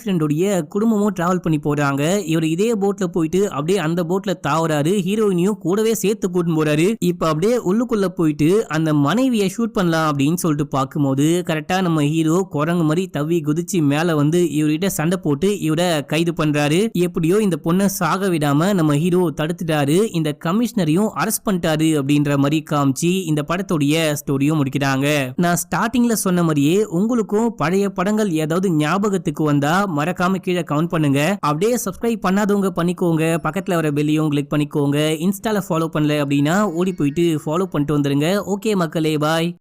ஃப்ரெண்டோடைய குடும்பமும் டிராவல் பண்ணி போறாங்க. இவர் இதே போட்ல போயிட்டு அப்படியே அந்த போட்ல தாவறாரு. ஹீரோயினையும் கூடவே சேர்த்து கூட்டிட்டு போறாரு. இப்ப அப்படியே உள்ளுக்குள்ள போயிட்டு அந்த மனைவியை ஷூட் பண்ணலாம் அப்படின்னு சொல்லிட்டு பார்க்கும்போது கரெக்டா நம்ம ஹீரோ குரங்கு மாதிரி தவி குதிச்சு மேல வந்து இவர்கிட்ட சண்டை போட்டு இவரை கைது பண்றாரு. எப்படியோ இந்த பொண்ணை சாக விடாம நம்ம ஹீரோ தடுத்துட்டாரு. இந்த கமிஷனரையும் அரெஸ்ட் பண்ணிட்டாரு அப்படின்ற மாதிரி காமிச்சு இந்த படத்துடைய ஸ்டோரியும் முடிக்கிறாங்க. நான் ஸ்டார்டிங்ல சொன்ன மாதிரியே உங்களுக்கும் பழைய படங்கள் ஏதாவது ஞாபகத்துக்கு வந்தா மறக்காம கீழே கமெண்ட் பண்ணுங்க. அப்படியே சப்ஸ்கிரைப் பண்ணாதவங்க பண்ணிக்கோங்க. பக்கத்துல வர பெல்லையும் கிளிக் பண்ணிக்கோங்க. இன்ஸ்டால ஃபாலோ பண்ணல அப்படின்னா ஓடி போயிட்டு ஃபாலோ பண்ணிட்டு வந்துருங்க. ஓகே மக்களே, பாய்.